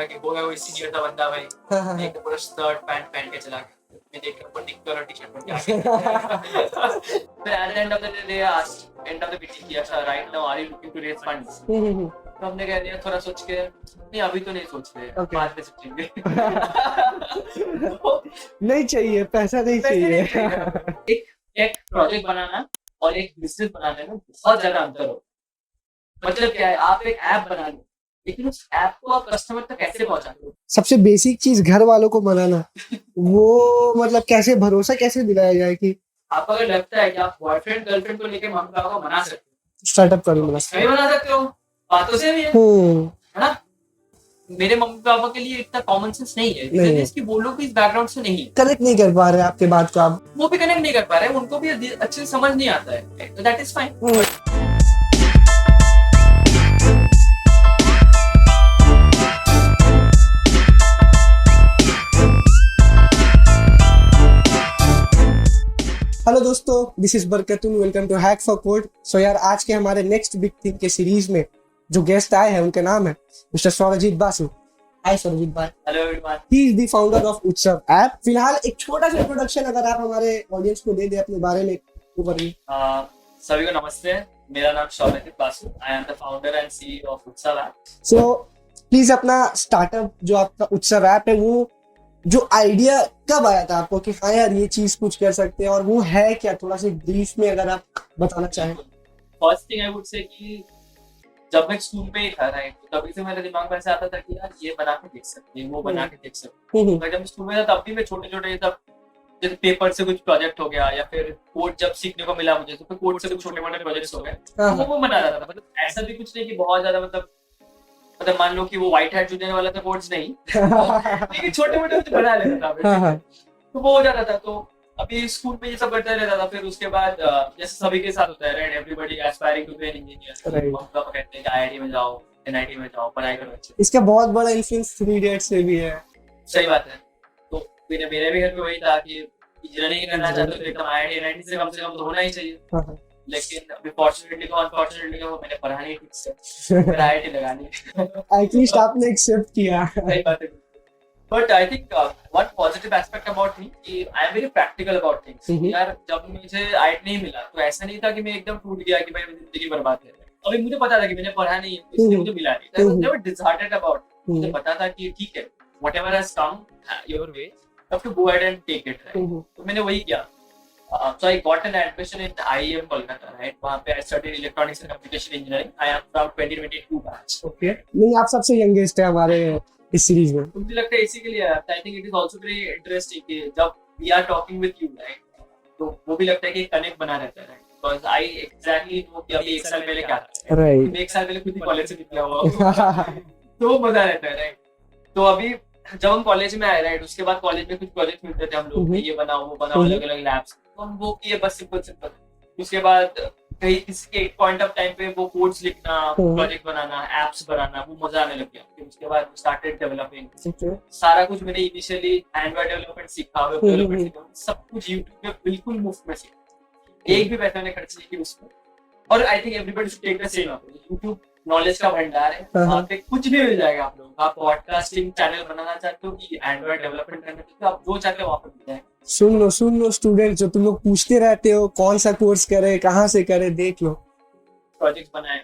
लगा कि होगा कोई सीनियर था बंदा भाई, एक पूरा शर्ट पैंट पहन के चला गया। मैं देख के ऊपर निक्कर और टी-शर्ट पहन के आ गया। फिर at the end of the day they asked end of the meeting कि अच्छा right now are you looking to raise funds? तो हमने कह दिया थोड़ा सोच के नहीं अभी तो नहीं सोच रहे, बाद में सोचेंगे। नहीं चाहिए, पैसा नहीं चाहिए। एक प्रोजेक्ट बनाना और एक बिजनेस बनाने में बहुत ज्यादा अंतर हो। मतलब क्या है, आप एक ऐप बना लो लेकिन उस ऐप को आप कस्टमर तक कैसे पहुंचाते हो? सबसे बेसिक चीज घर वालों को मनाना, वो मतलब कैसे भरोसा कैसे दिलाया जाए कि आपको अगर लगता है कि आप बॉयफ्रेंड गर्लफ्रेंड को लेकर मम्मी पापा को मना सकते हो, स्टार्टअप करूंगा नहीं बना सकते हो, बातों से भी है ना? मेरे मम्मी पापा के लिए इतना कॉमन सेंस नहीं है, नहीं। इसकी वो लोग भी इस बैकग्राउंड से नहीं है, कनेक्ट नहीं कर पा रहे आपके बात को, आप वो भी कनेक्ट नहीं कर पा रहे, उनको भी अच्छे से समझ नहीं आता है, दैट इज फाइन। हेलो दोस्तों, this is Barkatun, welcome to hack for code. So यार, आज के हमारे नेक्स्ट बिग थिंग के सीरीज में जो गेस्ट आए हैं उनके नाम है मिस्टर स्वरजीत बासु। हाय स्वरजीत भाई। Hello everyone. He is the founder of Utsav app. फिलहाल एक छोटा सा इंट्रोडक्शन अगर आप हमारे ऑडियंस को दे दे अपने बारे में तो करिए। सभी को नमस्ते, मेरा नाम Swarajit Basu, I am the founder and CEO of Utsav app. So please अपना स्टार्टअप जो आपका उत्सव ऐप है, वो जो आइडिया कब आया था आपको कि हाँ यार ये चीज कुछ कर सकते हैं, और वो है क्या, थोड़ा सा ब्रीफ में अगर आप बताना चाहें। फर्स्ट थिंग आई वुड से कि जब मैं स्कूल में ही था राइट, तो तभी से मेरे दिमाग में ऐसा आता था कि यार ये बना के देख सकते हैं, वो बना के देख सकते हैं। जब मैं स्कूल में था तब भी मैं छोटे छोटे तब जैसे पेपर से कुछ प्रोजेक्ट हो गया या फिर कोड जब सीखने को मिला मुझे, तो फिर कोड से कुछ छोटे मोटे प्रोजेक्ट्स हो गए, तो वो बना रहा था। मतलब ऐसा भी कुछ नहीं कि बहुत ज्यादा मतलब मान लो कि वो व्हाइट हैट जूनियर वाला था कोड्स नहीं, लेकिन छोटे मोटे कुछ बना लेता था, तो वो हो जाता था। तो अभी स्कूल में ये सब करता रहता था। फिर उसके बाद जैसे सभी के साथ होता है right, everybody aspiring to be an engineer, पापा कहते हैं कि आईआईटी में जाओ, एनआईटी में जाओ, पढ़ाई करो अच्छे। इसका बहुत बड़ा इन्फ्लुएंस 3 इडियट्स से भी है। सही बात है। तो मेरे भी घर पे वही था कि इंजीनियरिंग करना चाहते थे, एकदम आईआईटी एनआईटी से कम तो होना ही चाहिए। लेकिन अभी फॉर्चुनेटली को मैंने पढ़ा नहीं ठीक से, फिर आईआईटी लगानी एटलीस्ट आपने एक्सेप्ट किया। सही बात है। But I think one positive aspect about me कि I am very practical about things। यार जब मुझे आईआईटी नहीं मिला तो ऐसा नहीं था कि मैं एकदम टूट गया कि भाई मेरी जिंदगी बर्बाद है। अभी मुझे पता था कि मैंने पढ़ा नहीं है, इसलिए मुझे मिला नहीं। I was never disheartened about it। मुझे पता था कि ठीक है, whatever has come your way, you have to go ahead and take it, right? तो मैंने वही किया। So I got an admission in IIM Kolkata, right? वहाँ पे I studied electronics and communication engineering। I am from 2022 batch। Okay। नहीं, आप सबसे youngest है हमारे इस सीरीज में। मुझे लगता है इसी के लिए I think it is also very interesting कि जब we are talking with you right, तो वो भी लगता है कि कनेक्ट बना रहता है right, because I exactly know कि अभी 1 साल पहले क्या था राइट। 1 साल पहले खुद ही कॉलेज से निकला हुआ तो मजा रहता है राइट। तो अभी जब हम कॉलेज में आए राइट, उसके बाद कॉलेज में कुछ प्रोजेक्ट मिलते थे हम लोग, ये बनाओ वो बनाओ, अलग अलग लैब्स, तो हम वो किए बस सिंपल। उसके बाद कहीं किसी के एक पॉइंट ऑफ टाइम पे वो कोड्स लिखना, प्रोजेक्ट बनाना, एप्स बनाना, वो मजा आने लग गया। फिर उसके बाद स्टार्टेड डेवलपिंग। सारा कुछ मैंने इनिशियली एंड्रॉइड डेवलपमेंट सीखा, वेब डेवलपमेंट सीखा, सब कुछ यूट्यूब में बिल्कुल मुफ्त में सीखा, एक भी पैसा मैंने खर्च नहीं किया उसमें। और I think everybody should take the same approach. YouTube knowledge का भंडार है, वहाँ पे कुछ भी मिल जाएगा आप लोगों को। आप पॉडकास्टिंग चैनल बनाना चाहते हो कि एंड्रॉइड डेवलपमेंट करना चाहते हो, आप जो चाहते हो वहाँ पे मिल जाएगा। सुन लो स्टूडेंट, जो तुम लोग पूछते रहते हो कौन सा कोर्स करे, कहाँ से करे, देख लो। प्रोजेक्ट्स बनाए,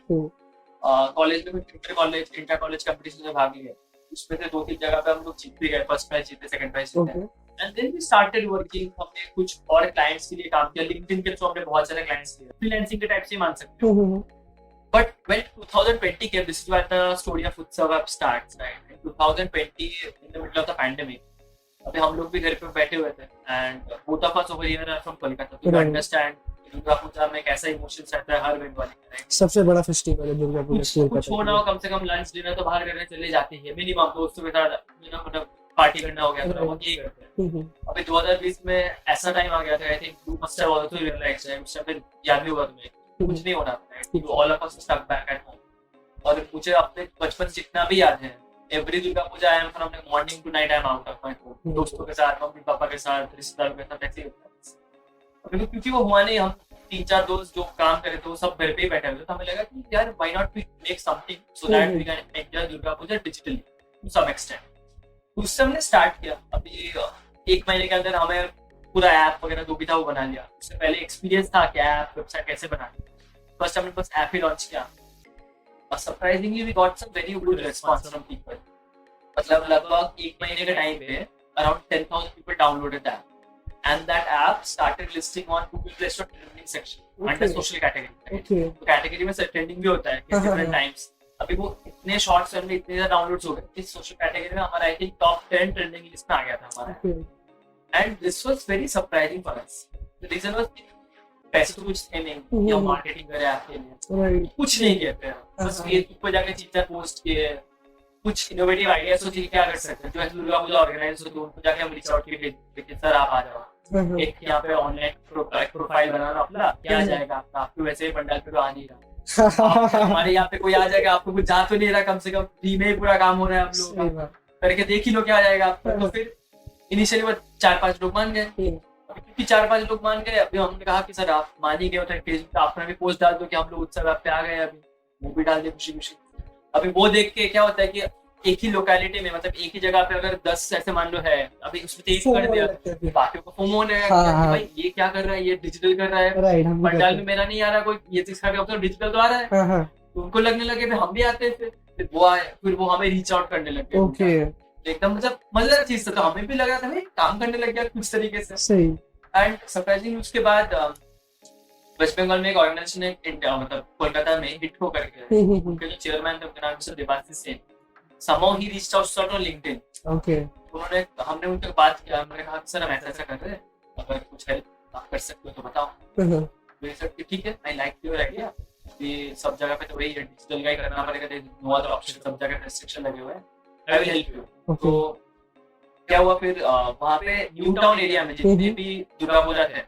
कॉलेज में कुछ इंटर कॉलेज कंपटीशन में भाग लिए, उसमें से 2-3 जगह पे हम लोग जीत भी गए, फर्स्ट प्राइज जीते, सेकंड प्राइज जीते। And then we started working. हमने कुछ और क्लाइंट्स के लिए काम किया, लिंक्डइन के थ्रू हमने बहुत सारे क्लाइंट्स लिए, फ्रीलांसिंग के टाइप से मान सकते हो। But when 2020 came, this is where the story of Utsav App starts, right? In 2020, in the middle of the pandemic, अभी हम लोग भी घर पे बैठे हुए थे, and both of us over here are from Kolkata, to understand Durga Puja में कैसा इमोशंस रहता है हर बंगाली का, राइट? सबसे बड़ा फेस्टिवल है दुर्गा पूजा। कुछ हो ना हो, कम से कम लंच डिनर तो बाहर करने चले जाते हैं, मिनिमम दोस्तों के साथ मतलब पार्टी करना हो गया तो वो यही करते हैं। अभी 2020 में ऐसा टाइम आ गया था, I think you must have also realised, उस टाइम याद भी हुआ तुम्हें कुछ नहीं होना था, all of us stuck back at home. और मुझे अपने बचपन जितना भी याद है, every Durga Puja I am from morning to night I am out of my home, दोस्तों के साथ, मम्मी पापा के साथ, रिश्तेदारों के साथ, ऐसे ही होता है। अभी क्योंकि वो हुआ नहीं, हम 3-4 दोस्त जो काम करे थे वो सब घर पे ही बैठे हुए थे, तो हमें लगा कि यार why not we make something so that we can enjoy Durga Puja digitally. To some extent. उससे हमने स्टार्ट किया। अभी 1 महीने के अंदर हमें पूरा ऐप वगैरह जो भी था वो बना लिया। उससे पहले एक्सपीरियंस था कि ऐप वेबसाइट कैसे बनानी। फर्स्ट हमने बस ऐप ही लॉन्च किया और surprisingly we got some very good response from people. मतलब लगभग 1 महीने के टाइम पे around 10,000 people downloaded the app and that app started listing on Google Play Store trending section under social category. तो category में trending भी होता है डिफरेंट टाइम्स। अभी वो इतने शॉर्ट समय में इतने ज्यादा डाउनलोड्स हो गए इस सोशल कैटेगरी में हमारा I think top 10 trending list में आ गया था हमारा। And this was very surprising for us. The reason was पैसे तो कुछ थे नहीं, या मार्केटिंग करे आपके लिए कुछ नहीं किए थे, बस फेसबुक पे जाके चीजें पोस्ट किए, कुछ इनोवेटिव आइडिया सोचे क्या कर सकते हैं। जो ऐसे दुर्गा पूजा ऑर्गेनाइज होती है उनको जाके हम रीच आउट किए सर आप आ जाओ, एक यहाँ पे ऑनलाइन प्रोफाइल बनाना अपना, क्या आ जाएगा आपका, आपको वैसे ही पंडाल पे तो आ नहीं रहा, हमारे यहाँ पे कोई आ जाएगा, आपको कुछ जा तो नहीं रहा, कम से कम फ्री में ही पूरा काम हो रहा है आप लोगों का, करके देख ही लो क्या आ जाएगा आपको। तो फिर इनिशियली वो 4-5 लोग मान गए। क्योंकि 4-5 लोग मान गए, अभी हमने कहा कि सर आप मान ही गए होते हैं, फेसबुक पे आपने भी पोस्ट डाल दो कि हम लोग उत्सव आप पे आ गए, अभी वो भी डाल दिए खुशी खुशी। अभी वो देख के क्या होता है कि एक ही लोकेलिटी में मतलब एक ही जगह पे अगर 10 ऐसे मान लो है, अभी उसमें 1 कर दिया, बाकियों को फोमो होने लगा कि भाई ये क्या कर रहा है, ये डिजिटल कर रहा है, पंडाल में मेरा नहीं आ रहा कोई, ये चीज का डिजिटल तो आ रहा है। तो उनको लगने लगे हम भी आते थे, फिर वो आए, फिर वो हमें रीच आउट करने लगे। एकदम मतलब मजेदार चीज था, तो हमें भी लगा था भाई काम करने लग गया कुछ तरीके से। एंड सरप्राइजिंग उसके बाद वेस्ट बंगाल में एक ऑर्गेनाइजेशन है मतलब कोलकाता में हिट हो करके, उनके जो चेयरमैन थे उनका नाम Mr Debashish Sen, somehow he reached out on LinkedIn। उन्होंने हमने उनसे बात किया, हमने कहा सर हम ऐसा कर रहे हैं, अगर कुछ हेल्प आप कर सकते हो तो बताओ। तो सर ठीक है, आई लाइक योर आइडिया, ये सब जगह पे तो वही डिजिटल का ही करना पड़ेगा, नो अदर ऑप्शन, सब जगह रेस्ट्रिक्शन लगे हुए हैं, आई विल हेल्प यू। तो क्या हुआ फिर वहाँ पे न्यू टाउन एरिया में जितने भी दुर्गा पूजा थे,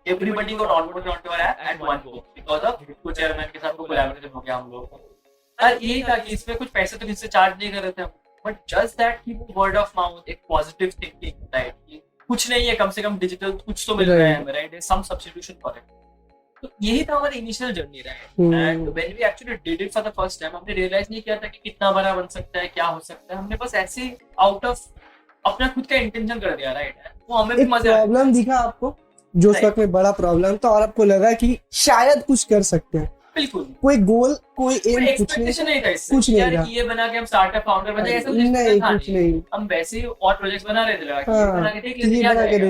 everybody got onboarded onto our app at one go because of हिटको चेयरमैन के साथ कोलैबोरेशन हो गया हम लोग। और यही था कि इसमें कुछ पैसे तो किससे चार्ज नहीं कर रहे थे, बट जस्ट दैट कि वो वर्ड ऑफ माउथ, एक पॉजिटिव थिंकिंग, राइट, कि कुछ नहीं है, कम से कम डिजिटल कुछ तो मिल रहा है हमें, right, some substitution for it. तो यही था हमारा initial journey, right. And when we actually did it for the first time, हमने रियलाइज नहीं किया था कि कितना बड़ा बन सकता है, क्या हो सकता है। हमने बस ऐसे आउट ऑफ अपना खुद का इंटेंशन कर दिया, राइट। वो हमें भी मजा आया। प्रॉब्लम दिखा आपको जो उस वक्त में बड़ा प्रॉब्लम था, और आपको लगा कि शायद कुछ कर सकते हैं। बिल्कुल, कोई गोल, कोई एम, एक्सपेक्टेशन नहीं था इससे, कुछ नहीं था, ये बना के हम स्टार्टअप फाउंडर बन जाएंगे, ऐसा कुछ नहीं। हम वैसे ही और प्रोजेक्ट्स बना रहे थे, बना के देख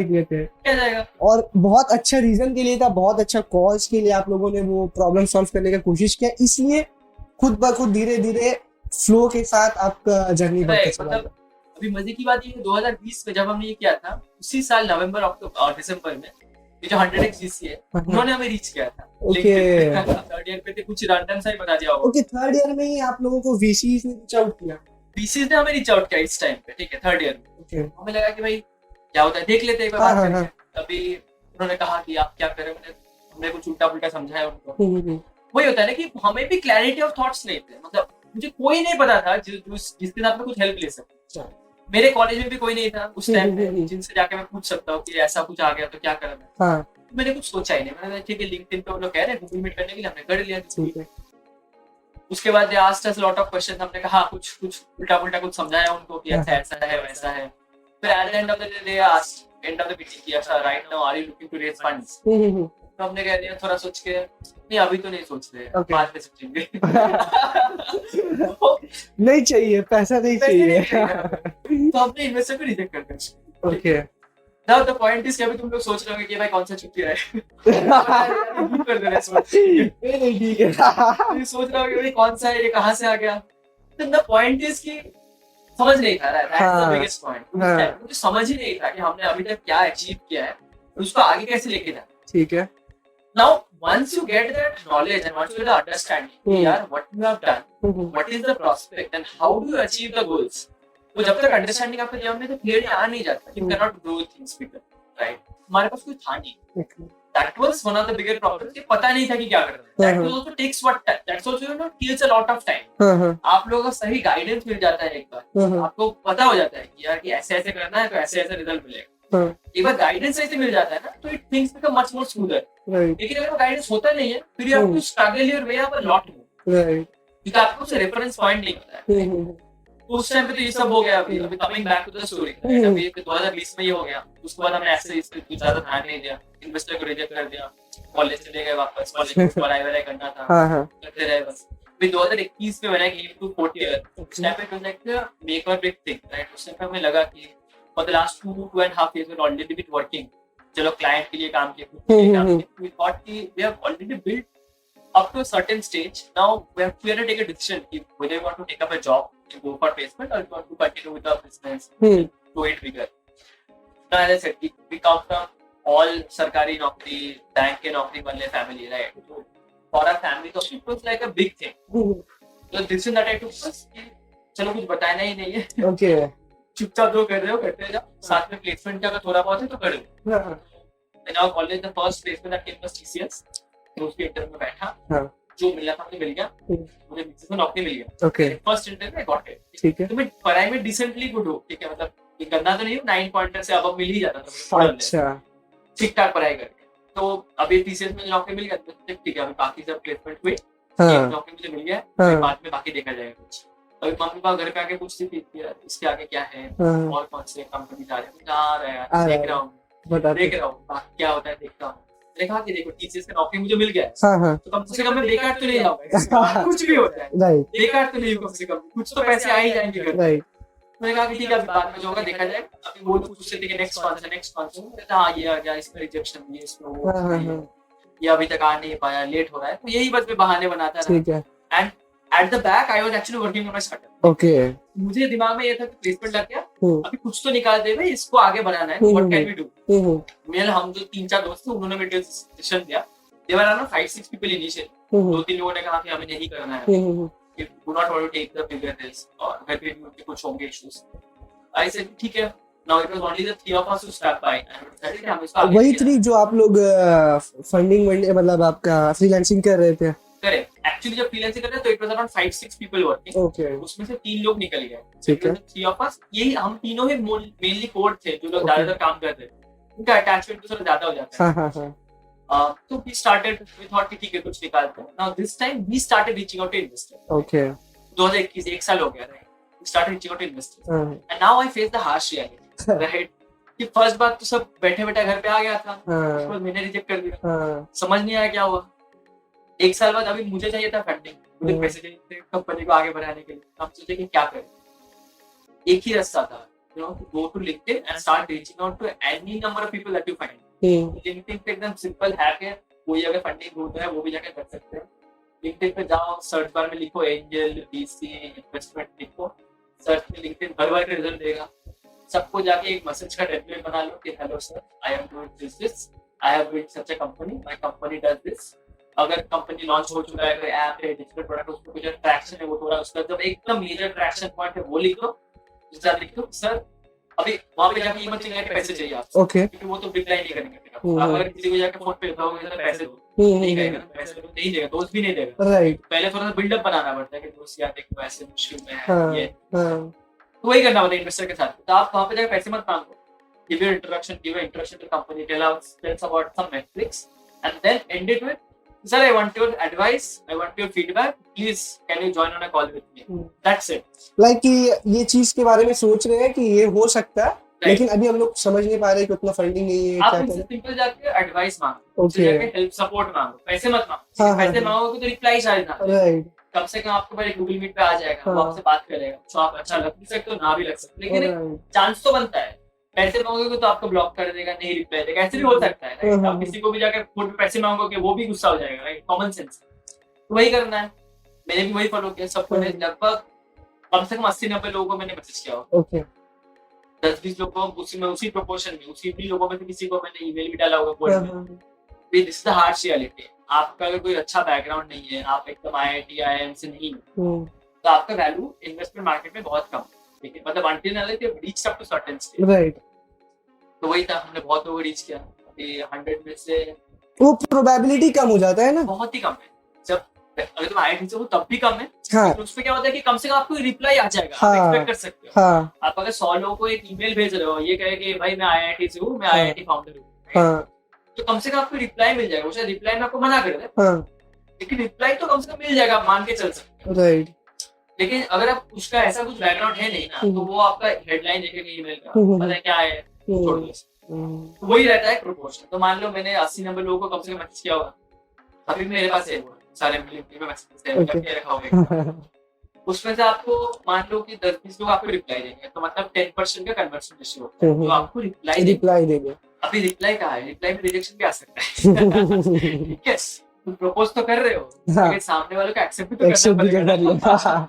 लेते क्या जाएगा। और बहुत अच्छा रीजन के लिए था, बहुत अच्छा कॉज के लिए आप लोगों ने वो प्रॉब्लम सॉल्व करने की कोशिश किया, इसलिए खुद ब खुद धीरे धीरे फ्लो के साथ आपका जर्नी बढ़ता चला। मतलब अभी मजे की बात ये है 2020 में जब हमने ये किया था, उसी साल नवंबर अक्टूबर और दिसंबर में ये जो 100x GC है उन्होंने हमें रीच किया था। थर्ड ईयर पे थे, कुछ रैंडम सा ही बता दिया होगा। थर्ड ईयर में ही आप लोगों को VCs ने रीच आउट किया? VCs ने हमें रीच आउट किया इस टाइम पे, ठीक है, थर्ड ईयर में। हमें लगा कि भाई क्या होता है, देख लेते हैं एक बार। अभी उन्होंने कहा कि आप क्या करें, हमने कुछ उल्टा पुल्टा समझाया उनको। वही होता है ना कि हमें भी क्लैरिटी ऑफ थॉट्स नहीं थे, मतलब मुझे कोई नहीं पता था जिसके साथ में कुछ हेल्प ले सकते। मेरे कॉलेज में भी कोई नहीं था उस टाइम पे जिनसे जाके मैं पूछ सकता हूँ कि ऐसा कुछ आ गया तो क्या करना है। मैंने कुछ सोचा ही नहीं, मैंने ठीक है लिंक्डइन पे वो लोग कह रहे हैं गूगल मीट करने के लिए, हमने कर लिया। उसके बाद asked us lot of question, हमने कहा कुछ उल्टा पुल्टा कुछ समझाया उनको कि अच्छा ऐसा है वैसा है। फिर at the end of the day they asked end of the meeting कि अच्छा right now are you looking to raise funds. तो हमने कह दिया थोड़ा सोच के, नहीं अभी तो नहीं सोच रहे, बाद में सोचेंगे। नहीं चाहिए, पैसा नहीं चाहिए। तो हमने इन्वेस्टर को रिजेक्ट कर दिया। Okay, now the point is कि अभी तुम लोग सोच रहे होंगे कि भाई कौन सा छुट्टी है। कर दे रहे सोच, नहीं ठीक है। ये सोच रहे होंगे भाई कौन सा है, ये कहां से आ गया। तो द पॉइंट इज कि समझ नहीं था, दैट्स द बिगेस्ट पॉइंट। मुझे समझ ही नहीं था कि हमने अभी तक क्या अचीव किया है, उसको आगे कैसे लेके जाना। ठीक है। Now, once you get that knowledge and once you get the understanding, यार what you have done, what is the prospect and how do you achieve the goals, तो जब तक अंडरस्टैंडिंग आपके दिमाग में तो क्लियरली आ नहीं जाता, you cannot grow things bigger, right? हमारे पास कोई था नहीं। That was one of the bigger problems कि पता नहीं था कि क्या करना है। That also takes what time. That's also kills a lot of time. आप लोगों को सही गाइडेंस मिल जाता है एक बार, आपको पता हो जाता है कि यार कि ऐसे ऐसे करना है तो ऐसे ऐसे रिजल्ट मिलेगा। एक बार गाइडेंस ऐसे मिल जाता है ना तो it things become much more smoother. लेकिन अगर गाइडेंस होता नहीं है फिर you have to struggle your way up a lot more, क्योंकि आपको उससे रेफरेंस पॉइंट नहीं पता है। उस टाइम पे तो ये सब हो गया। अभी coming back to the story, अभी 2020 में ये हो गया। उसके बाद हमने ऐसे इस पे कुछ ज्यादा ध्यान नहीं दिया, इन्वेस्टर को रिजेक्ट कर दिया, कॉलेज चले गए वापस, कॉलेज में पढ़ाई वढ़ाई करना था, हाँ हाँ करते रहे बस। फिर 2021 में when I came to fourth year, उस टाइम पे it was like the make or break thing, right? उस टाइम पे हमें लगा कि for the last 2.5 years we're already been working, चलो क्लाइंट के लिए काम किया, खुद के लिए काम किया, we thought कि we have already built up to a certain stage. Now we have to take a decision if whether we want to take up a job and go for placement, or we want to continue with our business, go it bigger. Now as I said, we come from all सरकारी नौकरी, bank के नौकरी वाले family, right? So for our family, तो it was like a big thing. So decision that I took was कि चलो कुछ बताना ही नहीं है, ओके चुपचाप जो कर रहे हो करते जाओ, साथ में प्लेसमेंट का अगर थोड़ा बहुत है तो करो। In our college, the first placement that came was TCS. तो उसके इंटरव्यू में बैठा, जो मिला था मुझे मिल गया, मुझे बिजनेस में नौकरी मिल गया। ओके फर्स्ट इंटरव्यू में गॉट इट। ठीक है तो मैं पढ़ाई में डिसेंटली गुड हूँ, ठीक है, मतलब ये गंदा तो नहीं हूँ, 9 पॉइंटर से अब मिल ही जाता था, अच्छा ठीक ठाक पढ़ाई करके। तो अभी TCS में नौकरी मिल गया, तो ठीक है, अभी बाकी सब प्लेसमेंट हुए, नौकरी मुझे मिल गया, फिर बाद में बाकी देखा जाएगा कुछ। अभी मम्मी पापा घर पे आके पूछती थी कि यार इसके आगे क्या है, और कौन से कंपनी जा रहे हैं, जा रहा है, देख रहा हूँ क्या होता है, देखता हूँ। मैंने कहा कि देखो TCS का नौकरी मुझे मिल गया है, तो कम से कम मैं बेकार तो नहीं जाऊंगा, कुछ भी होता है बेकार तो नहीं, कम से कम कुछ तो पैसे आ ही जाएंगे घर। मैंने कहा कि ठीक है, अभी बाद में जो होगा देखा जाएगा, अभी वो लोग पूछते थे कि नेक्स्ट कौन सा, हाँ ये आ गया, इसमें रिजेक्शन, ये इसमें वो, ये अभी तक आ नहीं पाया, लेट हो रहा है, तो यही बस मैं बहाने बनाता रहा। And at the back I was actually working on my startup. Okay मुझे दिमाग में ये था कि प्लेसमेंट लग गया, अभी कुछ तो निकाल दे भाई, इसको आगे बढ़ाना है, व्हाट कैन वी डू। मेरे हम जो 3-4 दोस्त थे, उन्होंने मेरे डिसीजन दिया, दे वर अराउंड 5-6 पीपल इनिशियली, 2-3 लोगों ने कहा कि हमें नहीं करना है, कि do not want to take the bigger risk, और घर पे भी कुछ होंगे इश्यूज। आई सेड ठीक है, now it was only the 3 of us who stuck by, and हम इसको आगे वही 3 जो आप लोग फंडिंग मतलब आपका फ्रीलांसिंग कर रहे थे। करेक्ट, एक्चुअली जब फ्रीलांसिंग कर रहे तो it was around 5-6 people working, okay उसमें से 3 लोग निकल गए, ठीक है 3 ऑफ अस, यही हम तीनों ही मेनली कोर थे, जो लोग ज्यादातर काम करते थे, उनका अटैचमेंट तो थोड़ा ज्यादा हो जाता है। हाँ तो वी स्टार्टेड, वी थॉट कि ठीक है कुछ निकालते हैं। Now this time we started reaching out to investor. Okay 2021 1 साल हो गया, right, we started reaching out to investor, and now I face the harsh reality, right, कि फर्स्ट बात तो सब बैठे बैठे घर पे आ गया था, उसके बाद मैंने रिजेक्ट कर दिया, समझ नहीं आया क्या हुआ। 1 साल बाद अभी मुझे चाहिए था फंडिंग, मुझे पैसे चाहिए थे कंपनी को आगे बढ़ाने के लिए, हम सोचे कि क्या करें। एक ही रास्ता था, you know, go to LinkedIn and start reaching out to any number of people that you find. LinkedIn पे एकदम सिंपल हैक है, कोई अगर फंडिंग ढूंढ रहा है वो भी जाके कर सकते हैं। लिंक्डइन पे जाओ, सर्च बार में लिखो एंजल, VC, इन्वेस्टमेंट लिखो, सर्च में लिंक्डइन भर के रिजल्ट देगा। सबको जाके एक मैसेज का टेम्पलेट बना लो कि hello sir, I am doing this, I have built such a company, my company does this. अगर कंपनी लॉन्च हो चुका है, कोई ऐप है, डिजिटल प्रोडक्ट, उसमें कुछ ट्रैक्शन है, वो थोड़ा उसका जब एकदम मेजर ट्रैक्शन पॉइंट है वो लिख दो। उसके बाद लिख दो सर, अभी वहां पे जाके ईमेल चाहिए, पैसे चाहिए आपसे, ओके क्योंकि वो तो रिप्लाई नहीं करेंगे। आप अगर किसी को जाके फोन पे बताओगे सर पैसे दो, नहीं कहेगा, पैसे दो नहीं देगा, दोस्त भी नहीं देगा, राइट पहले थोड़ा सा बिल्डअप बनाना पड़ता है कि दोस्त यार देखो ऐसे मुश्किल में हाँ है, ये हाँ तो वही करना पड़ता है इन्वेस्टर के साथ। तो आप वहां पे जाके पैसे मत मांगो, give your introduction to the company, tell us about some metrics, and then end it with, sir, I want your advice, I want your feedback, please can you join on a call with me, that's it। Like कि ये चीज के बारे में सोच रहे हैं कि ये हो सकता है, लेकिन अभी हम लोग समझ नहीं पा रहे कि उतना फंडिंग नहीं है, आप क्या उनसे करें। सिंपल जाके एडवाइस मांगो, ओके जाके हेल्प सपोर्ट मांगो, पैसे मत मांगो। हाँ, पैसे हाँ। मांगोगे तो रिप्लाई शायद ना आए। राइट कम से कम आपके पास एक गूगल मीट पे आ जाएगा, वो हाँ। आपसे बात करेगा, तो आप अच्छा लग भी सकते हो, ना भी लग सकते हो, लेकिन एक राइट चांस तो बनता है। पैसे मांगोगे तो आपको ब्लॉक कर देगा, नहीं रिप्लाई देगा, ऐसे भी हो सकता है, राइट। आप किसी को भी जाकर फोन पे पैसे मांगोगे वो भी गुस्सा हो जाएगा, राइट, कॉमन सेंस। तो वही करना है, मैंने भी वही फॉलो किया। सबको ने लगभग कम से कम 80-90 लोगों को मैंने मैसेज किया होगा, ओके 10-20 लोगों को उसी प्रोपोर्शन में, उसी 20 लोगों में से किसी को मैंने ईमेल भी डाला होगा कोड में। This is the harsh reality. आपका अगर कोई अच्छा बैकग्राउंड नहीं है, आप एकदम IIT IIM से नहीं हो, तो आपका वैल्यू इन्वेस्टमेंट मार्केट में बहुत कम है, ठीक है, मतलब until unless you have reached up to certain stage। Right तो वही था, हमने बहुत लोगों को रीच किया, अभी 100 में से वो प्रोबेबिलिटी कम हो जाता है ना। बहुत ही कम है। जब अगर तुम IIT से हो तब भी कम है, हाँ तो उसमें क्या होता है कि कम से कम आपको रिप्लाई आ जाएगा, हाँ। आप एक्सपेक्ट कर सकते हो। हाँ आप अगर 100 लोगों को एक ईमेल भेज रहे हो, ये कहे कि भाई मैं IIT से हूँ, मैं हाँ। IIT फाउंडर हूँ, हाँ तो कम से कम आपको रिप्लाई मिल जाएगा। वो शायद रिप्लाई में आपको मना कर दे, हाँ लेकिन रिप्लाई तो कम से कम मिल जाएगा, आप मान के चल सकते हो। राइट लेकिन अगर आप उसका ऐसा कुछ बैकग्राउंड है नहीं ना, तो वो आपका हेडलाइन देखेगा ईमेल का, पता है क्या है, छोड़ दो। तो वही रहता है प्रोपोर्शन। तो मान लो मैंने 80-90 लोगों को कम से कम मैसेज किया होगा, अभी मेरे पास है वो सारे लिंक्डइन में मैसेज सेव करके रखा होगा। उसमें से आपको मान लो कि 10-20 लोग आपको रिप्लाई देंगे, तो मतलब 10% का कन्वर्शन रेशियो होता है, जो आपको रिप्लाई देंगे। अभी रिप्लाई कहाँ है, रिप्लाई में रिजेक्शन भी आ सकता है। ठीक है, तुम प्रपोज तो कर रहे हो, लेकिन सामने वाले को एक्सेप्ट भी तो करना पड़ेगा।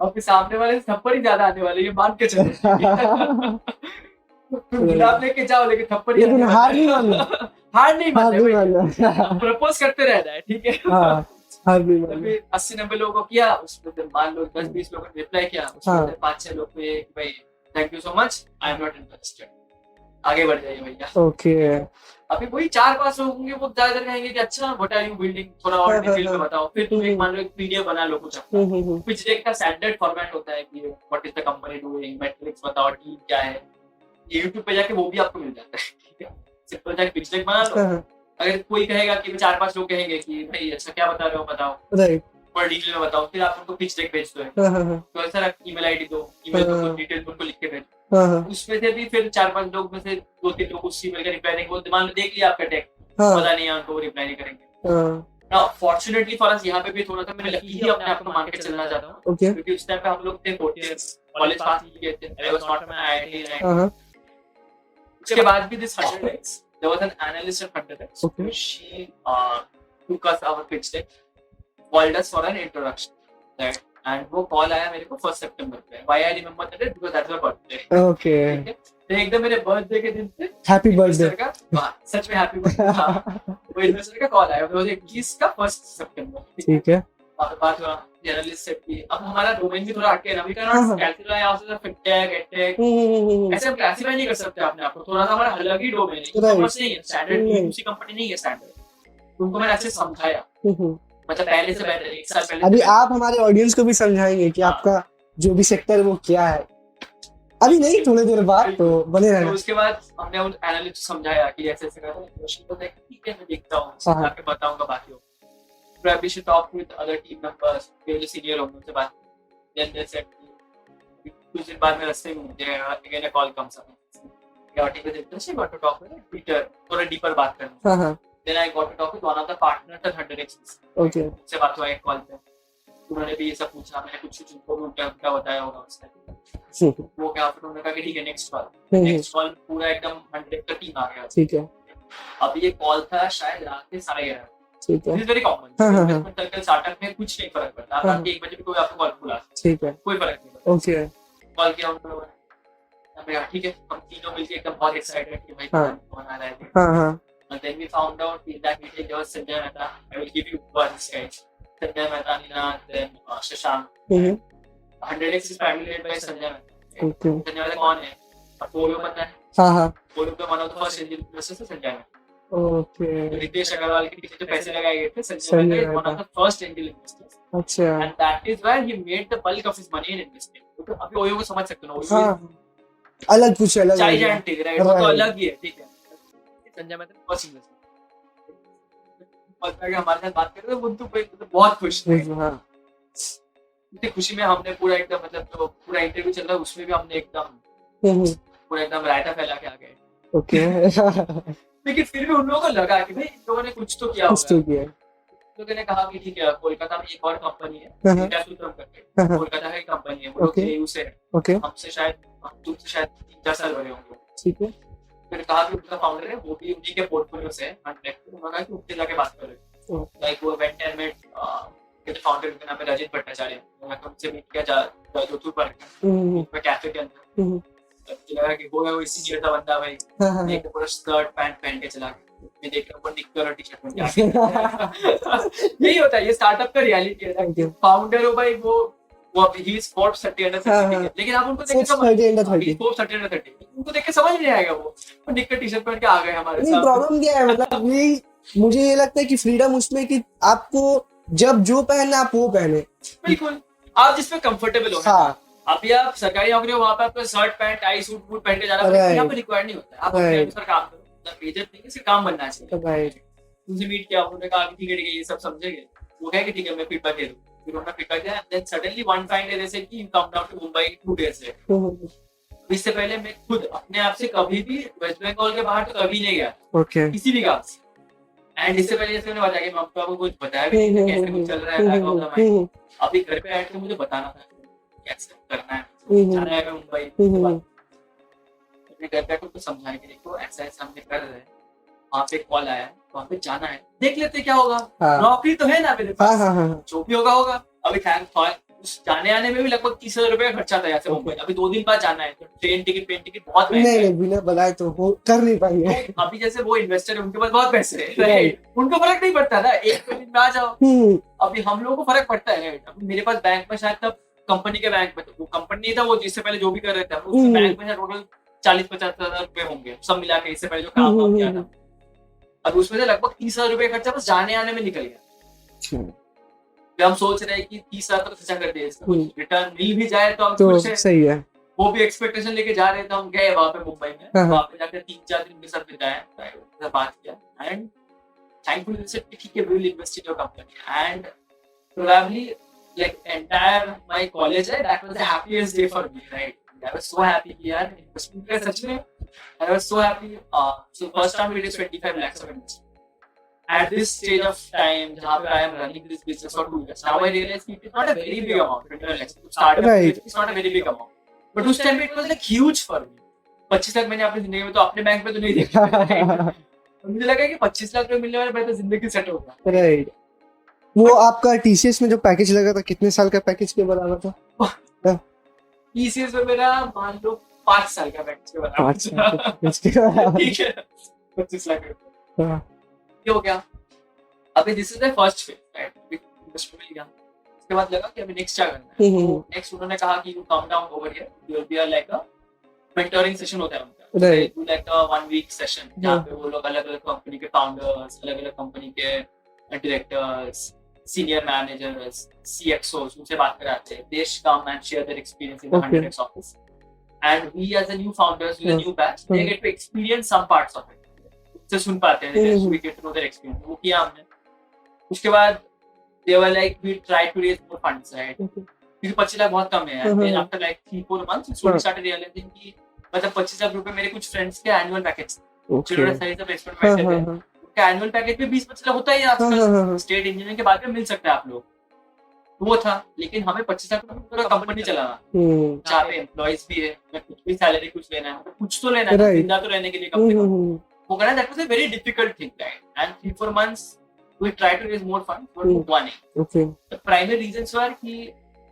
और फिर सामने वाले से थप्पड़ ही ज्यादा आने वाले, ये मान के चलो। तुम गुलाब लेके जाओ, लेकिन थप्पड़ ही आने वाला है। हार नहीं मानना, प्रपोज करते रहना है, ठीक है। हार नहीं तो फिर 80-90 लोगों को किया, उसमें फिर मान लो 10-20 लोगों ने रिप्लाई किया, उसमें 5-6 लोग को ये भाई thank you so much, I am not interested, आगे बढ़ जाइए भैया। ओके। अभी वही 4-5 लोग होंगे, वो ज्यादातर कहेंगे कि अच्छा व्हाट आर यू बिल्डिंग, थोड़ा और डिटेल में बताओ। फिर तुम एक मान लो एक पीडीएफ बना लो कुछ अपना, पिच डेक का स्टैंडर्ड फॉर्मेट होता है कि what is the company doing, matrix बताओ, टीम क्या है। यूट्यूब पे जाके वो भी आपको मिल जाता है, ठीक है। सिंपल जाके पिच डेक बना लो। अगर कोई कहेगा कि 4-5 लोग कहेंगे कि भाई अच्छा क्या बता रहे हो बताओ, राइट, और डिटेल में बताओ, फिर आप उनको पिच डेक भेज दो। तो ऐसा ईमेल आईडी दो, ईमेल को डिटेल उनको लिख के भेजो। उसमें से भी फिर 4-5 लोग में से 2-3 लोग उस ईमेल का रिप्लाई देंगे, वो मान लो देख लिया आपका टैग, पता नहीं है उनको, रिप्लाई नहीं करेंगे। नाउ फॉर्चुनेटली फॉर अस यहाँ पे भी थोड़ा सा मैं लकी ही अपने आप को मान के चलना चाहता हूँ, क्योंकि उस टाइम पे हम लोग थे 4th ईयर, कॉलेज पास किए थे, I was not my IIT. उसके बाद भी this 100x, there was an analyst at 100x, she took us our pitch deck, called us for an introduction, right? And वो कॉल आया मेरे को 1 सितंबर पे। Why I remember that day? Because that's my birthday. Okay. ठीक है, तो एकदम मेरे बर्थडे के दिन पे हैप्पी बर्थडे का, सच में हैप्पी बर्थडे। वो इन्वेस्टर का कॉल आया, 2021 का 1 सितंबर। ठीक है। बात हुआ जर्नलिस्ट से भी। अब हमारा डोमेन भी थोड़ा हटके है ना, we can not calculate also the fintech edtech, ऐसे हम क्लासिफाई नहीं कर सकते अपने आप को, थोड़ा सा हमारा अलग ही डोमेन है, कॉमर्स नहीं है, स्टैंडर्ड दूसरी कंपनी नहीं है स्टैंडर्ड। उनको मैंने अच्छे समझाया, मतलब पहले से बेहतर 1 साल पहले। अभी आप हमारे ऑडियंस को भी समझाएंगे कि आपका जो भी सेक्टर है वो क्या है, अभी नहीं थोड़ी देर बाद, तो बने रहना। तो उसके बाद हमने उन एनालिस्ट को समझाया कि ऐसे ऐसे करना है, क्वेश्चन को देख ठीक है मैं देखता हूं, आके बताऊंगा बाकी को। Probably should talk with other team members, जो सीनियर होंगे उनसे बात। Then they said कुछ दिन बाद में रास्ते में मुझे again a call comes up. Yeah, ठीक है, interesting, got to talk with Peter, थोड़ा डीपर बात करना। Then I got to talk with one of the partners at 100x. Okay. उससे बात हुआ एक कॉल पे, उन्होंने भी ये सब पूछा, मैंने कुछ उनको उनका बताया होगा उसने। वो क्या फिर उन्होंने कहा कि ठीक है नेक्स्ट कॉल पूरा एकदम 100 का टीम आ गया। ठीक है। अब ये कॉल था शायद रात के 11:30। ठीक है। This is very common. Investment circle startup में कुछ नहीं फर्क पड़ता, आप रात के 1 बजे भी कोई आपको कॉल बुला। ठीक है। कोई फर्क नहीं पड़ता। ओके। कॉल किया उन लोगों ने, ठीक है, हम तीनों मिलके एकदम बहुत एक्साइटेड कि भाई कौन आ रहा है। हां। And then we found out in that meeting there was Sanjay Mehta. I will give you one guys. Sanjay Mehta, Nina, then Shashank. 100x is primarily led by Sanjay Mehta. Okay. Sanjay Mehta कौन है? आपको वो पता है? हाँ। Follow पे one of the first angel investors है Sanjay Mehta. Okay. Ritesh Agarwal के पीछे जो पैसे लगाए गए थे, Sanjay Mehta is one of the first angel investors. अच्छा. And that is why he made the bulk of his money in investing. तो अभी ओयो को समझ सकते हो ना? हाँ. अलग कुछ अलग. Gigantic, right? वो तो अलग ही है, ठीक है. संजय मेहता फर्स्ट इन्वेस्टर, और हमारे साथ बात कर रहे थे, वो तो बहुत खुश थे। हाँ, इतनी खुशी में हमने पूरा एकदम मतलब जो पूरा इंटरव्यू चल रहा है उसमें भी हमने एकदम पूरा एकदम रायता फैला के आ गए। ओके। लेकिन फिर भी उन लोगों को लगा कि भाई इन लोगों ने कुछ तो किया होगा। लोगों ने कहा कि ठीक है, कोलकाता में एक और कंपनी है, इंडिया सूत्रम करके, कोलकाता की कंपनी है, वो लोग यूएयू से है, हमसे शायद 3-4 साल बड़े होंगे। ठीक है। फिर कहा कि उनका फाउंडर है, वो भी उन्हीं के पोर्टफोलियो से है, उन्होंने कहा कि उनसे जाके बात करो। लाइक वो वेंट एंड मेट के फाउंडर के नाम है रजित भट्टाचार्य, मैं उनसे मीट किया जोधपुर पर मैं कैफे के अंदर। मुझे लगा कि वो इसी जैसा बंदा भाई, एक पूरा शर्ट पैंट पहन के चला, मैं देख रहा हूँ निक्कर और टी-शर्ट पहन के। यही होता है, ये स्टार्टअप का रियलिटी है। फाउंडर हो भाई, वो ही इज फोर्ब्स 30 अंडर 30, लेकिन आप उनको देख के समझ 30 उनको देख के समझ नहीं आएगा, वो निक्कर टी-शर्ट पहन के आ गए हमारे साथ। प्रॉब्लम क्या है, मतलब ये मुझे ये लगता है कि फ्रीडम उसमें कि आपको जब जो पहनना आप वो पहने, बिल्कुल आप जिसमें कंफर्टेबल हो। हाँ, अभी आप सरकारी नौकरी हो, वहाँ पे आपको shirt pant tie suit boot पहन के जाना, यहाँ पे रिक्वायर्ड नहीं होता है, आप अपने अनुसार काम करो, मेजर नहीं किसी काम बनना चाहिए। तुमसे मीट किया, उन्होंने कहा कि ठीक है ये सब समझेंगे, वो कहे कि ठीक है मैं फीडबैक दे दूँ, फिर उन्होंने पिक कर दिया, and then suddenly one fine day जैसे कि you come down to Mumbai 2 days later। इससे पहले मैं खुद अपने आप से कभी भी वेस्ट बंगाल के बाहर तो कभी नहीं गया, ओके किसी भी गांव से। एंड इससे पहले जैसे मैंने बताया कि मम्मी पापा को कुछ बताया भी नहीं था कैसे कुछ चल रहा है बैक ऑफ द माइंड। अभी घर पे बैठ के मुझे बताना था कैसे करना है, जाना है मुंबई। अपने घर पे को समझाने के लिए देखो ऐसा ऐसा हमने कर रहे हैं, वहाँ पे कॉल आया, वहाँ पे जाना है, देख लेते क्या होगा। नौकरी तो है ना मेरे पास, जो भी होगा होगा। अभी थैंक उस जाने आने में भी लगभग 30,000 रुपए का खर्चा था यहाँ से मुंबई। अभी 2 दिन बाद जाना है तो ट्रेन टिकट प्लेन टिकट बहुत महंगा है। बिना बनाए तो वो कर नहीं पाएंगे। तो अभी जैसे वो इन्वेस्टर है उनके पास बहुत पैसे है, उनको फर्क नहीं पड़ता ना, एक दिन में आ जाओ। अभी हम लोगों को फर्क पड़ता है। अभी मेरे पास बैंक में शायद तब कंपनी के बैंक में, तो वो कंपनी नहीं था वो जिससे पहले जो भी कर रहे थे, उसके बैंक में टोटल 40-50,000 रुपए होंगे सब मिला के, इससे पहले जो काम वाम किया था। अब उसमें से लगभग 30,000 रुपए खर्चा बस जाने आने में निकल गया। हम सोच रहे हैं कि 30,000 तक खर्चा कर दिया, इसका रिटर्न मिल भी जाए तो हम खुश हैं। सही है। वो भी एक्सपेक्टेशन लेके जा रहे थे। हम गए वहां पे मुंबई में, वहां पे जाकर 3-4 दिन के साथ बिताए, बात किया, एंड थैंकफुली दे सेड ठीक है we will invest in your company. And probably like entire my college है, that was the happiest day for me, right. I was so happy कि यार इन्वेस्टमेंट का सच में I was so happy. So first time we did 25 lakhs of investment at this stage of time जहाँ पे I am running this business for 2 years. Now I realize it is not a very big amount. 25 lakhs to start right. It's not a very big amount. But उस time it was like huge for me. 25 lakh मैंने अपनी जिंदगी में तो अपने bank में तो नहीं देखा। मुझे लगा कि 25 लाख रुपए मिलने वाले मैं तो जिंदगी सेट होगा। राइट। वो आपका टीसीएस में जो पैकेज लगा था कितने साल का पैकेज के बराबर था? टीसीएस में मेरा मान लो 5 साल का पैकेज के बराबर। ठीक है 25 लाख रुपए हो गया। अभी this is the first phase, right. Investment मिल गया, उसके बाद लगा कि अभी नेक्स्ट क्या करना है। तो नेक्स्ट उन्होंने कहा कि you come down over here, you will be like a mentoring session होता है उनका, right. You like a 1 week session जहां पे वो लोग अलग-अलग कंपनी के फाउंडर्स, अलग-अलग कंपनी के डायरेक्टर्स, सीनियर मैनेजर्स, सीएक्सओस उनसे बात कराते हैं। They come and share their experience in the 100x office, and we as a new founders with a new batch they get to experience some parts of it, से सुन पाते हैं, we get to know their experience। वो किया हमने। उसके बाद they were like we try to raise more funds, right? क्योंकि 25 लाख बहुत कम है। And then after like 3-4 months we slowly started realizing कि मतलब 25 लाख रुपए मेरे कुछ फ्रेंड्स के एनुअल पैकेज जिन्होंने सही से प्लेसमेंट में थे, उनका एनुअल पैकेज भी 20-25 लाख होता ही है आजकल। स्टेट इंजीनियरिंग के बाद में मिल सकता है आप लोग, वो था। लेकिन हमें 25 लाख रुपए पूरा कंपनी चलाना, जहाँ पे एम्प्लॉइज भी है, कुछ भी सैलरी कुछ लेना है, कुछ तो लेना है जिंदा तो रहने के लिए कंपनी को। वो करना that was a very difficult thing, right? And 3-4 months we tried to raise more funds, but वो हुआ नहीं। Okay. The primary reasons were कि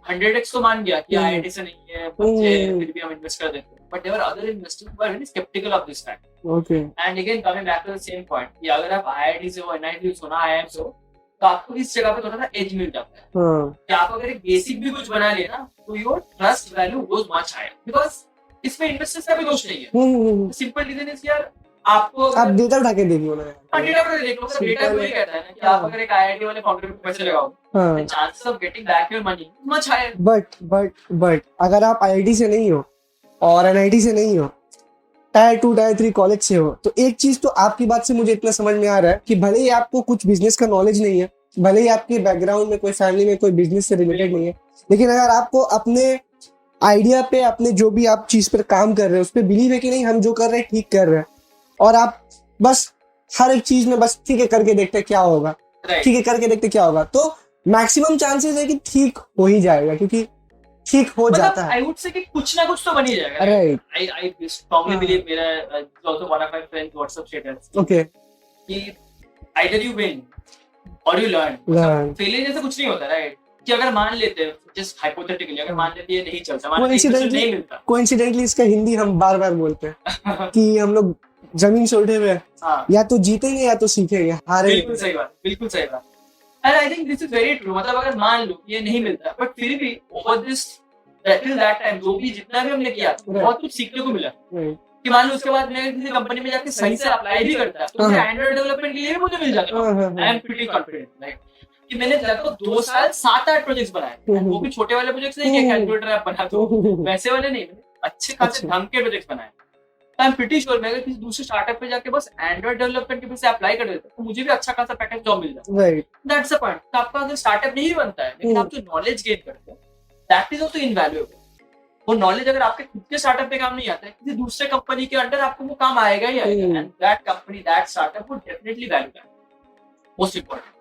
100x तो मान गया कि IIT से नहीं है बच्चे, फिर भी हम इन्वेस्ट कर देते हैं। But there were other investors who were very skeptical of this fact. Okay. And again coming back to the same point कि अगर आप IIT से हो, NIT से हो ना, IIM से हो, तो आपको इस जगह पे थोड़ा सा एज मिल जाता है कि आप अगर एक बेसिक भी कुछ बना लिया ना तो your trust value goes much higher, because इसमें इन्वेस्टर्स का भी दोष नहीं है। सिंपल रीजन इज यार आपको आप डेटा उठा के देखिए ना, डेटा उठा के देख लो। डेटा वही कहता है ना कि आप अगर एक आईआईटी वाले फाउंडर को पैसे लगाओ, the chances of getting back your money much higher. But अगर आप आईआईटी से नहीं हो और एनआईटी से नहीं हो, टायर 2 टायर 3 कॉलेज से हो, तो एक चीज तो आपकी बात से मुझे इतना समझ में आ रहा है कि भले ही आपको कुछ बिजनेस का नॉलेज नहीं है, भले ही आपके बैकग्राउंड में कोई फैमिली में कोई बिजनेस से रिलेटेड नहीं है, लेकिन अगर आपको अपने आइडिया पे, अपने जो भी आप चीज पर काम कर रहे हैं उस पर बिलीव है कि नहीं हम जो कर रहे हैं ठीक कर रहे हैं, और आप बस हर एक चीज में बस ठीक है करके देखते क्या होगा, ठीक है करके देखते क्या होगा, तो मैक्सिमम चांसेस है कि ठीक हो ही जाएगा, क्योंकि ठीक हो जाता है। आई वुड से कि कुछ ना कुछ तो बन ही जाएगा। राइट। आई स्ट्रांगली बिलीव, मेरा also one of my friends WhatsApp status okay कि आइदर यू विन और यू लर्न। फेलियर जैसा कुछ नहीं होता, राइट। कि अगर मान लेते हैं जस्ट हाइपोथेटिकली, अगर मान लेते हैं नहीं चलता, मान लेते हैं नहीं मिलता, कोइंसिडेंटली इसका हिंदी हम बार-बार बोलते हैं कि हम लोग जमीन से उठे हुए हैं, या तो जीतेंगे या तो सीखेंगे, हारेंगे। बिल्कुल सही बात, बिल्कुल सही बात। And I think this is very true. मतलब अगर मान लो ये नहीं मिलता, बट फिर भी over this till that time जो भी जितना भी हमने किया बहुत कुछ सीखने को मिला। कि मान लो उसके बाद मैं किसी कंपनी में जाके सही से अप्लाई भी करता तो मुझे एंड्रॉइड डेवलपमेंट के लिए भी मुझे मिल जाता। I am pretty confident, right, कि मैंने लगभग 2 साल 7-8 प्रोजेक्ट्स बनाए, वो भी छोटे वाले प्रोजेक्ट्स नहीं कि कैलकुलेटर ऐप बना दो, वैसे वाले नहीं, अच्छे खासे ढंग के प्रोजेक्ट्स बनाए। तो आई एम प्रीटी श्योर मैं अगर किसी दूसरे स्टार्टअप पे जाके बस एंड्रॉइड डेवलपमेंट के पीछे अप्लाई कर देता तो मुझे भी अच्छा खासा पैकेज जॉब मिल जाता। Right that's the point. तो आपका अगर स्टार्टअप नहीं बनता है लेकिन आप जो नॉलेज गेन करते हो दैट इज ऑल्सो इनवैल्यूएबल। वो नॉलेज अगर आपके खुद के स्टार्टअप पे काम नहीं आता है किसी दूसरे कंपनी के अंडर आपको वो काम आएगा ही आएगा and that company that startup would definitely value that most important.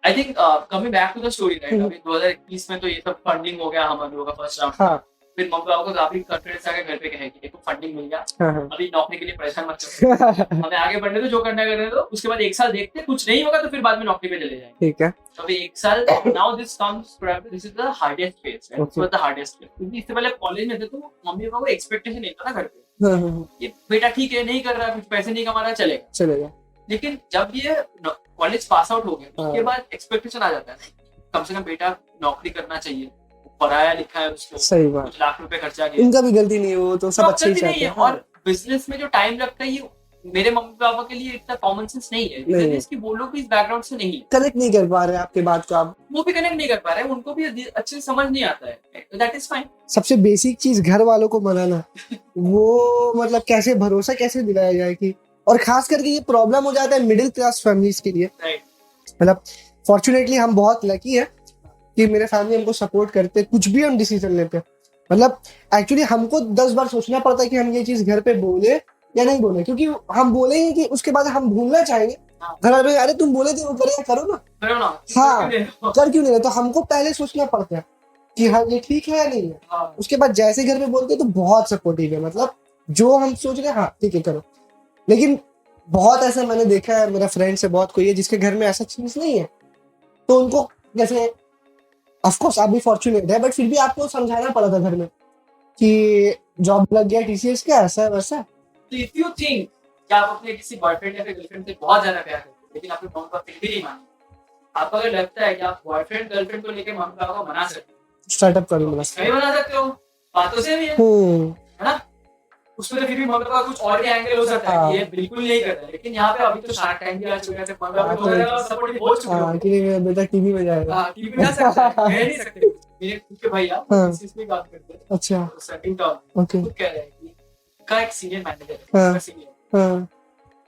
I think coming back to the story right, अभी 2021 में तो ये सब फंडिंग हो गया हम लोगों का फर्स्ट राउंड। हाँ फिर मम्मी पापा को काफी कॉन्फिडेंस आ गया घर पे कहे कि देखो फंडिंग मिल गया, हाँ अभी नौकरी के लिए परेशान मत करो, हमें आगे बढ़ने दो, जो करना है करने दो, उसके बाद एक साल देखते कुछ नहीं होगा तो फिर बाद में नौकरी पे चले जाएंगे। ठीक है। तो अभी एक साल now this comes probably this is the hardest phase, this was the hardest phase, क्योंकि इससे पहले कॉलेज में थे तो मम्मी पापा को एक्सपेक्टेशन नहीं था ना घर पे, ये बेटा ठीक है नहीं कर रहा कुछ पैसे नहीं कमा रहा चलेगा। लेकिन जब ये कॉलेज पास आउट हो गया उसके बाद एक्सपेक्टेशन आ जाता है कम से कम बेटा नौकरी करना चाहिए, पढ़ाया लिखा है उसको, सही बात, कुछ लाख रुपए खर्चा किया, इनका भी गलती नहीं है, वो तो सब अच्छे ही चाहते हैं। और बिजनेस में जो टाइम लगता है ये मेरे मम्मी पापा के लिए इतना कॉमन सेंस नहीं है, इसकी वो लोग भी इस बैकग्राउंड से नहीं है, कनेक्ट नहीं कर पा रहे आपके बात को, आप वो भी कनेक्ट नहीं कर पा रहे, उनको भी अच्छे से समझ नहीं आता है, दैट इज फाइन। सबसे बेसिक चीज घर वालों को मनाना, वो मतलब कैसे भरोसा कैसे दिलाया जाए कि, और खास करके ये प्रॉब्लम हो जाता है मिडिल क्लास फैमिलीज के लिए। मतलब फॉर्चुनेटली हम बहुत लकी है कि मेरे फैमिली हमको सपोर्ट करते, कुछ भी हम डिसीजन लेते हैं। मतलब एक्चुअली हमको 10 बार सोचना पड़ता है कि हम ये चीज घर पे बोले या नहीं बोले, क्योंकि हम बोलेंगे कि उसके बाद हम भूलना चाहेंगे, घर वाले अरे तुम बोले थे वो करो ना, हाँ कर क्यों नहीं रहे, तो हमको पहले सोचना पड़ता है कि हाँ ये ठीक है या नहीं है। उसके बाद जैसे घर पे बोलते तो बहुत सपोर्टिव है, मतलब जो हम सोच रहे हैं हाँ ठीक है करो। लेकिन बहुत ऐसा मैंने देखा है, मेरा फ्रेंड से बहुत कोई है जिसके घर में ऐसा चीज नहीं है, तो उनको जैसे ऑफ कोर्स आप भी फॉर्चुनेट है, बट फिर भी आपको समझाना पड़ा था घर में कि जॉब लग गया टीसीएस का, ऐसा वैसा। तो इफ यू थिंक कि आप अपने किसी बॉयफ्रेंड या फिर गर्लफ्रेंड से बहुत ज्यादा प्यार करते हैं लेकिन आपके मम्मी पापा फिर भी नहीं मानते, आपको अगर लगता है कि आप बॉयफ्रेंड गर्लफ्रेंड को लेकर मम्मी पापा को मना सकते हो, स्टार्टअप करूंगा, नहीं बना सकते हो, बातों से भी है ना, उसमें तो फिर भी मम्मी पापा कुछ और भी एंगल हो सकता है, ये बिल्कुल नहीं करता, लेकिन यहाँ पे अभी तो शार्क टैंक भी आ चुका है, मम्मी पापा को सपोर्ट हो चुका है कि मेरा बेटा टीवी में जाएगा, हां टीवी में जा सकता है, कह नहीं सकते, मेरे खुद के भैया इस चीज में बात करते हैं। अच्छा सेटिंग टॉप ओके, खुद कह रहे हैं कि का एक सीनियर मैनेजर है, सीनियर, हाँ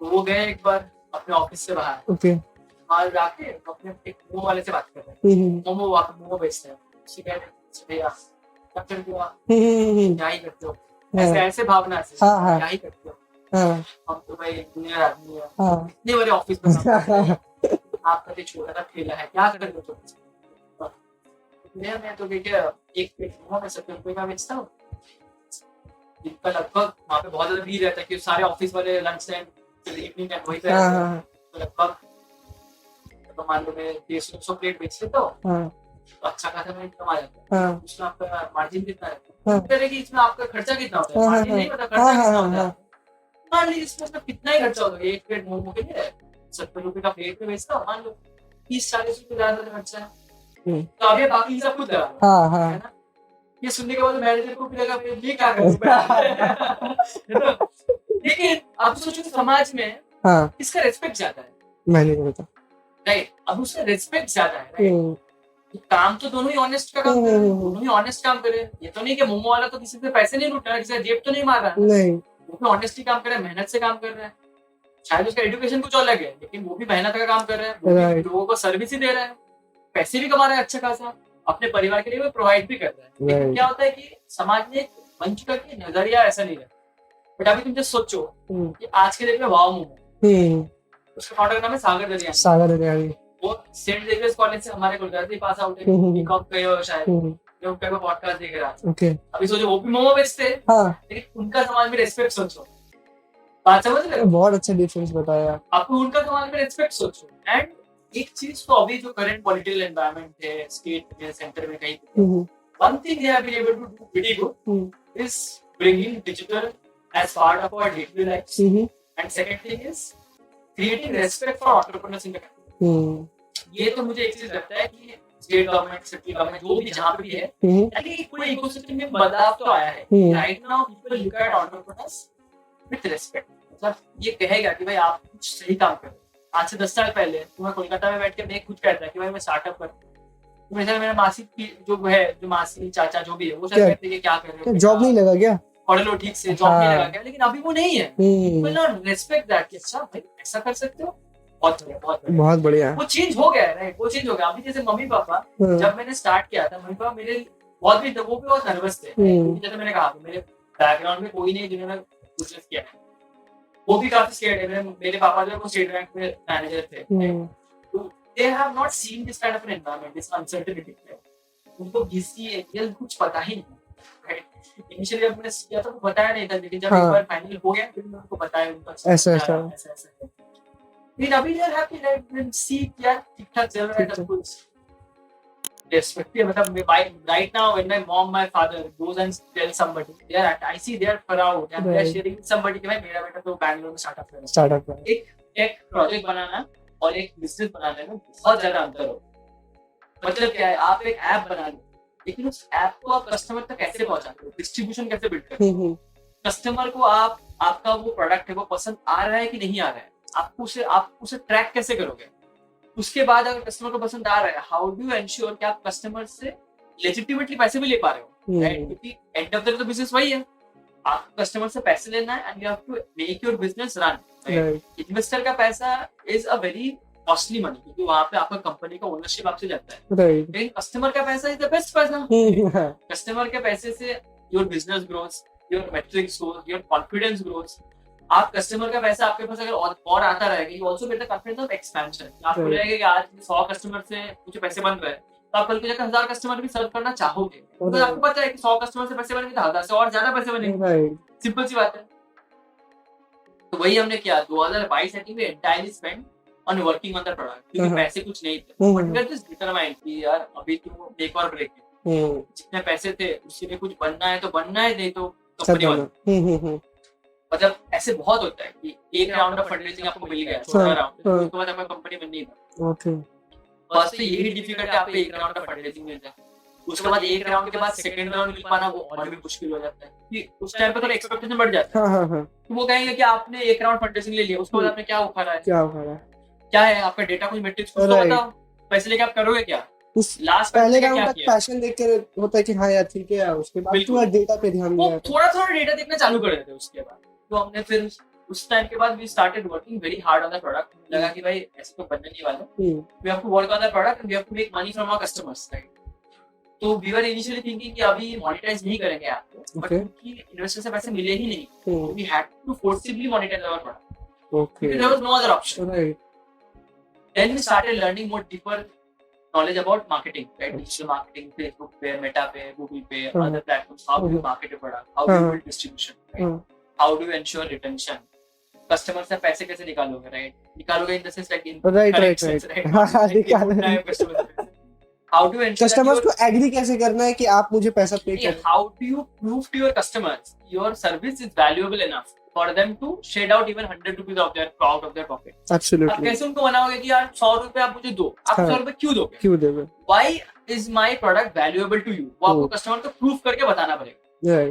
तो वो गए एक बार अपने ऑफिस से बाहर, ओके, बाहर जाके अपने एक मोमो वाले से बात कर रहे हैं, मोमो वहाँ मोमो बेचते हैं, उससे कह रहे हैं भैया क्या कर दिया, क्या ही करते हो, ऐसे ऐसे भावना से क्या ही करते हो, हम तो भाई इंजीनियर आदमी है, इतने बड़े ऑफिस में आपका तो छोटा सा ठेला है, क्या कर रहे हो, मैं तो भैया एक प्लेट मोमो में 70 रुपए का बेचता हूँ, जिनका लगभग वहाँ पे बहुत ज्यादा भीड़ रहता है कि सारे ऑफिस वाले लंच टाइम इवनिंग टाइम वही पे रहते हैं, तो लगभग तो मान लो मैं 150 प्लेट बेच लेता हूँ तो अच्छा खासा मैं कमा जाता है, उसमें आपका मार्जिन कितना है, कह कि इसमें आपका खर्चा कितना होता है, मार्जिन नहीं पता खर्चा कितना होता है, मान लीजिए इसमें कितना ही खर्चा होगा, एक प्लेट मोमो के लिए 70 रुपए का प्लेट में बेचता हूँ, मान लो 30-40 रुपए ज्यादा खर्चा है, तो अब ये बाकी सब खुद लगा है ना। ये सुनने के बाद मैनेजर को भी लगा ये क्या करूं, लेकिन आप सोचो समाज में इसका रिस्पेक्ट ज्यादा है, मैनेजर का, राइट, अब उसका रिस्पेक्ट ज्यादा है, राइट, काम तो दोनों ही ऑनेस्ट का काम कर रहे हैं, दोनों ही ऑनेस्ट काम कर रहे हैं, ये तो नहीं कि मोमो वाला तो किसी से पैसे नहीं लूट रहा है, किसी जेब तो नहीं मार रहा है, नहीं, वो भी ऑनेस्टली काम कर रहा है, मेहनत से काम कर रहा है, शायद उसका एजुकेशन कुछ अलग है लेकिन वो भी मेहनत का काम कर रहा है, लोगों को सर्विस ही दे रहा है, पैसे भी कमा रहा है अच्छा खासा, अपने परिवार के लिए वो प्रोवाइड भी कर रहा है, लेकिन क्या होता है कि समाज में बन चुका कि नजरिया ऐसा नहीं रहता। बट अभी तुम जस्ट सोचो कि आज के डेट में वाव मोमो, उसका फाउंडर का नाम है सागर दरियानी, वो सेंट जेवियर्स कॉलेज से हमारे गुजराती पास आउट है, बीकॉम किए हो शायद, लोग कई पॉडकास्ट देख रहा है, अभी सोचो वो भी मोमो बेचते हैं, लेकिन उनका समाज में रेस्पेक्ट सोचो, बात समझ रहे हो, बहुत अच्छा डिफरेंस बताया आपको, उनका समाज में रेस्पेक्ट सोचो। एंड एक चीज तो अभी जो करंट पॉलिटिकल एनवायरनमेंट है स्टेट में सेंटर में कहीं, one thing they have been able to do very good is bringing digital as part of our daily life, and second thing is creating respect for entrepreneurs in the country. ये तो मुझे एक चीज लगता है कि स्टेट गवर्नमेंट सिटी गवर्नमेंट जो भी जहां पे भी है, यानी कोई इकोसिस्टम में बदलाव तो आया है, right now people look at entrepreneurs with respect, मतलब ये कहेगा कि भाई आप कुछ सही काम कर रहे हो। आज से 10 साल पहले तुम्हें कोलकाता में बैठ के मैं खुद कहता है कि भाई मैं स्टार्टअप कर, तो मेरा मासी की जो है, जो मासी चाचा जो भी है वो सब कहते हैं कि क्या कर रहे हो, जॉब नहीं लगा क्या, पढ़ लो ठीक से, जॉब नहीं हाँ। लगा क्या, लेकिन अभी वो नहीं है। विल नॉट रेस्पेक्ट दैट कि अच्छा भाई ऐसा कर सकते हो, बहुत बढ़िया बहुत बढ़िया। बहुत बढ़िया। वो चेंज हो गया है, राइट, वो चेंज हो गया। अभी जैसे मम्मी पापा, हाँ। जब मैंने स्टार्ट किया था, मम्मी पापा मेरे बहुत भी वो भी बहुत नर्वस थे, क्योंकि जैसे मैंने कहा मेरे बैकग्राउंड में कोई नहीं जिन्होंने बिजनेस किया है, वो भी काफी स्केर्ड है। मेरे पापा जो है वो स्टेट बैंक में मैनेजर थे, तो they have not seen this kind of an environment, this uncertainty. उनको किसी एरियल कुछ पता ही नहीं, राइट। इनिशियली जब मैंने किया था तो बताया नहीं था, लेकिन जब एक बार फाइनल हो गया फिर मैं उनको बताया उनका ऐसा ऐसा है। लेकिन अभी यार हैप्पी लाइफ सी क्या ठीक ठाक चल रहा है सब कुछ। Respective, मतलब right now when my mom, my father goes and tell somebody, I see they are proud and they are sharing with somebody कि भाई मेरा बेटा तो बैंगलोर में स्टार्टअप कर। एक प्रोजेक्ट बनाना और एक बिजनेस बनाने में बहुत ज्यादा अंतर हो। मतलब क्या है, आप एक ऐप बना लो, लेकिन उस ऐप को आप कस्टमर तक कैसे पहुंचाते हो, डिस्ट्रीब्यूशन कैसे बिल्ड करते हो, कस्टमर को आप आपका वो प्रोडक्ट है वो पसंद आ रहा है कि नहीं आ रहा है, आप उसे ट्रैक कैसे करोगे। उसके बाद अगर कस्टमर को पसंद आ रहा है, हाउ डू यू एंश्योर कि आप कस्टमर से लेजिटिमेटली पैसे भी ले पा रहे हो, राइट, क्योंकि एंड ऑफ द डे तो बिजनेस वही है, आपको कस्टमर से पैसे लेना है and you have to make your business run, right. Investor का पैसा is a very costly money, क्योंकि वहां पे आपका कंपनी का ओनरशिप आपसे जाता है, राइट। लेकिन कस्टमर का पैसा इज द बेस्ट पैसा। कस्टमर के पैसे से your business grows, your metrics grows, your confidence grows. आप कस्टमर का पैसा आपके पास अगर और आता रहेगा, you also get the confidence of expansion. आपको लगेगा कि आज 100 कस्टमर से मुझे पैसे बन रहे हैं, तो आप कल के जाकर 1000 कस्टमर भी सर्व करना चाहोगे, तो आपको पता है कि 100 कस्टमर से पैसे बनेंगे तो 1000 से और ज्यादा पैसे बनेंगे, सिंपल सी बात है। तो वही हमने किया 2022 I think we entirely spend on working on the product, क्योंकि पैसे कुछ नहीं थे, but we are just determined कि यार अभी तो एक और ब्रेक है, जितने पैसे थे उसके लिए कुछ बनना है तो बनना है, नहीं तो कंपनी बंद। मतलब ऐसे बहुत होता है कि एक राउंड ऑफ फंडरेजिंग आपको मिल गया, छोटा राउंड, उसके बाद आपका कंपनी बननी है। ओके, बस तो यही डिफिकल्ट है, आपको एक राउंड ऑफ फंडरेजिंग मिल जाए, उसके बाद एक राउंड के बाद सेकंड राउंड मिल पाना वो और भी मुश्किल हो जाता है, कि उस टाइम पे थोड़ा एक्सपेक्टेशन बढ़ जाता है। तो वो कहेंगे कि आपने एक राउंड फंडरेजिंग ले लिया, उसके बाद आपने क्या उखाड़ा है, क्या है आपका डेटा, कुछ मैट्रिक्स कुछ तो बताओ, पैसे लेके आप करोगे क्या। उस लास्ट पहले राउंड तक पैशन देख कर होता है कि हाँ यार ठीक है, उसके बाद थोड़ा डेटा पे ध्यान दिया, थोड़ा डेटा देखना चालू कर देते हैं। उसके बाद तो हमने फिर उस टाइम के बाद we started working very hard on the product. लगा कि भाई ऐसे तो बनने नहीं वाला, we have to work on the product and we have to make money from our customers, right. तो वी वर इनिशियली थिंकिंग कि अभी मोनेटाइज नहीं करेंगे ऐप को, बट क्योंकि इन्वेस्टर से पैसे मिले ही नहीं, तो we had to forcibly monetize our product. Okay, there was no other option, right. Then we started learning more deeper knowledge about marketing, right? Digital marketing, Facebook पे, Meta पे, Google पे, other platforms. How do you market your product? How do you build distribution? Right? How do you ensure retention? Customer से पैसे कैसे निकालोगे, right? निकालोगे in the sense like in How do you ensure customers को agree कैसे करना है कि आप मुझे पैसा पे करें? How do you prove to your customers your service is valuable enough for them to shed out even 100 rupees out of their pocket? Absolutely. आप कैसे उनको मनाओगे कि यार 100 रुपए आप मुझे दो, आप 100 रुपए क्यों दोगे? Why is my product valuable to you? वो आपको कस्टमर को प्रूव करके बताना पड़ेगा।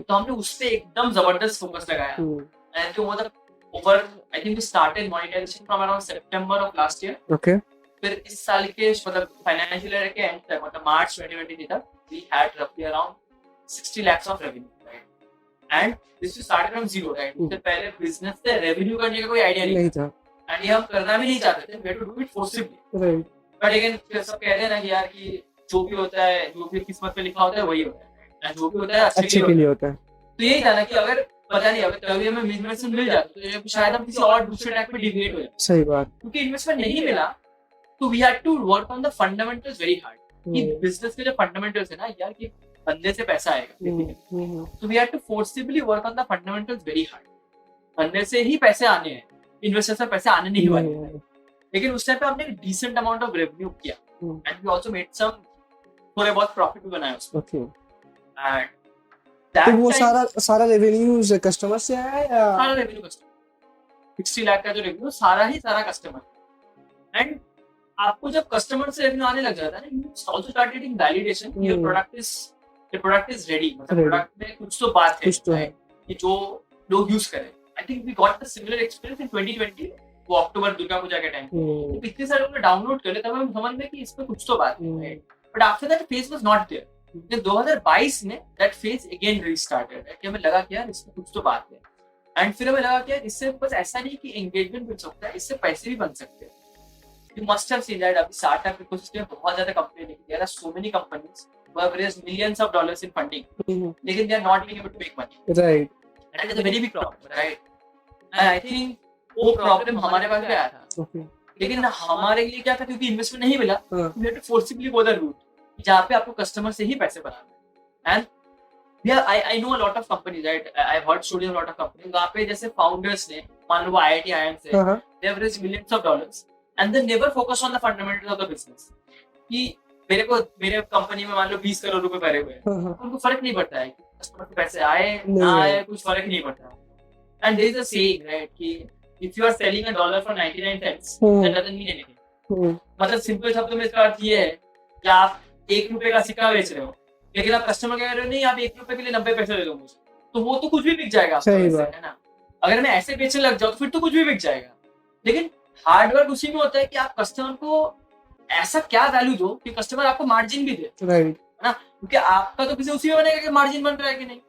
तो हमने उस पे एकदम जबरदस्त फोकस लगाया, एंड तो मतलब over I think we started monetization from around September of last year. Okay, फिर इस साल के मतलब फाइनेंशियल ईयर के एंड तक, मतलब मार्च 2023 तक वी हैड रफली around 60 lakhs of revenue, right? And this we started from zero, right? उससे पहले बिजनेस से रेवेन्यू करने का कोई आइडिया नहीं था, एंड ये हम करना भी नहीं चाहते थे, we had to do it forcibly, right? But again फिर सब कहते हैं ना कि यार कि जो भी होता है, जो भी किस्मत में लिखा होता है वही होता है, एंड जो भी होता है अच्छे के लिए होता है। तो यही था ना कि अगर पता नहीं अगर कभी हमें इन्वेस्टमेंट मिल जाता तो शायद हम किसी और दूसरे ट्रैक पे डिविएट हो जाते। सही बात, क्योंकि इन्वेस्टमेंट नहीं मिला तो we had to work on the fundamentals very hard, कि बिजनेस के जो फंडामेंटल्स है ना यार, कि बंदे से पैसा आएगा, तो we had to forcibly work on the fundamentals very hard. बंदे से ही पैसे आने हैं, इन्वेस्टर से पैसे आने नहीं वाले हैं। लेकिन उस टाइम पे हमने एक डिसेंट अमाउंट ऑफ रेवेन्यू किया, and we also made some थोड़े बहुत प्रॉफिट भी बनाया उसमें। ओके, एंड तो वो सारा रेवेन्यू कस्टमर से आया या सारा रेवेन्यू कस्टमर 60 लाख का जो रेवेन्यू सारा कस्टमर। एंड आपको जब कस्टमर से रेवेन्यू आने लग जाता है ना, you also start getting validation, your product is ready, मतलब प्रोडक्ट में कुछ तो बात है कि जो लोग यूज करें। I think we got the similar experience in 2020, वो अक्टूबर दुर्गा पूजा के टाइम पे इतने सारे लोग डाउनलोड कर ले, तब हम समझ में कि इस पे कुछ तो बात है, but after that phase was not there. लेकिन 2022 में दैट फेज अगेन रीस्टार्टेड कि हमें लगा कि यार इसमें कुछ तो बात है, एंड फिर हमें लगा कि यार इससे बस ऐसा नहीं कि एंगेजमेंट मिल सकता है, इससे पैसे भी बन सकते हैं। You must have seen that अभी स्टार्टअप इकोसिस्टम में बहुत ज्यादा कंपनी है, there are so many companies who have raised millions of dollars in funding, लेकिन they are not being able to make money, right, and it is a very big problem, right? And I think वो problem हमारे पास भी आया था, okay, लेकिन हमारे लिए क्या था, क्योंकि इन्वेस्टमेंट नहीं मिला, हाँ, we had to forcibly go the route जहाँ पे आपको कस्टमर से ही पैसे बनाने हैं। And yeah, I know a lot of companies, right? I've heard stories of a lot of companies वहाँ पे जैसे founders ने, मान लो वो IIT IIM से, हाँ, they have raised millions of dollars and they never focus on the fundamentals of the business। कि मेरे कंपनी में मान लो 20 करोड़ रुपए भरे हुए हैं, हाँ, उनको फर्क नहीं पड़ता है कि कस्टमर के पैसे आए नहीं ना आए। आए, कुछ फर्क नहीं पड़ता। And there is a saying, right, कि if you are selling a dollar for 99 cents, that doesn't mean anything। मतलब सिंपल शब्दों में इसका अर्थ ये है कि आप 1 रुपए का सिक्का बेच रहे हो, लेकिन आप कस्टमर कह रहे हो नहीं आप 1 रुपए के लिए 90 पैसे दे दो मुझे, तो वो तो कुछ भी बिक जाएगा आपका, सही वैसे, बात। है ना? अगर मैं ऐसे बेचने लग जाऊं तो फिर तो कुछ भी बिक जाएगा। लेकिन हार्डवर्क उसी में होता है कि आप कस्टमर को ऐसा क्या वैल्यू दो कि कस्टमर आपको मार्जिन भी दे, राइट, है ना? क्योंकि आपका तो किसी उसी में बनेगा कि मार्जिन बन रहा है कि नहीं।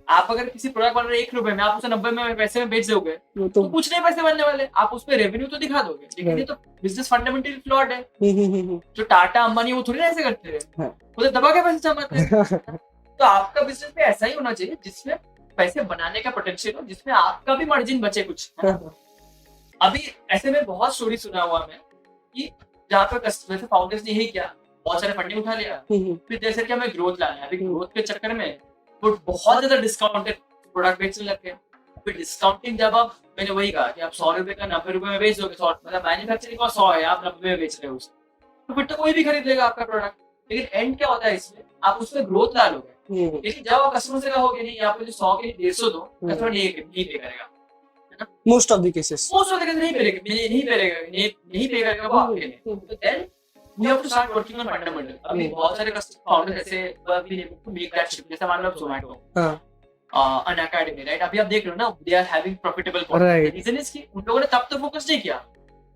आप अगर किसी प्रोडक्ट बन रहे हैं 1 रुपए में, आप उसे 90 में पैसे में बेच दोगे वो तो तो कुछ नहीं पैसे बनने वाले, आप उस पर रेवेन्यू तो दिखा दोगे, लेकिन ये तो बिजनेस फंडामेंटली फ्लॉड है। जो टाटा अंबानी वो थोड़ी ना ऐसे करते हैं, हाँ। वो तो दबा के पैसे जमाते हैं। तो आपका बिजनेस भी ऐसा ही होना चाहिए जिसमें पैसे बनाने का पोटेंशियल हो, जिसमें आपका भी मार्जिन बचे कुछ, है ना? अभी ऐसे में बहुत स्टोरी सुना हुआ मैं कि जहाँ पे कस्टमर फाउंडर्स ने यही किया, बहुत सारे फंडिंग उठा लिया, फिर जैसे कि हमें ग्रोथ लाना है, अभी ग्रोथ के चक्कर में वो बहुत ज्यादा डिस्काउंटेड प्रोडक्ट बेचने लग गए। फिर डिस्काउंटिंग जब आप, मैंने वही कहा कि आप 100 रुपए का 90 रुपए में बेच दोगे, 100 मतलब मैन्युफैक्चरिंग का 100 है, आप 90 में बेच रहे हो उसे, तो फिर तो कोई भी खरीद लेगा आपका प्रोडक्ट। लेकिन एंड क्या होता है इसमें, आप उसमें ग्रोथ ला लोगे, लेकिन जब आप कस्टमर से कहोगे नहीं आप मुझे 100 के लिए 150 दो, कस्टमर नहीं पे करेगा, है ना? Most of the cases most of the case नहीं पे करेगा वो आपके लिए। तो then we have to start working on fundamental. अभी बहुत सारे फाउंडर्स ऐसे we name to make that shift, जैसे मान लो जोमेटो, हाँ, अन अकेडमी, राइट? अभी आप देख रहे हो ना, they are having profitable Right. Reason is कि उन लोगों ने तब तो फोकस नहीं किया,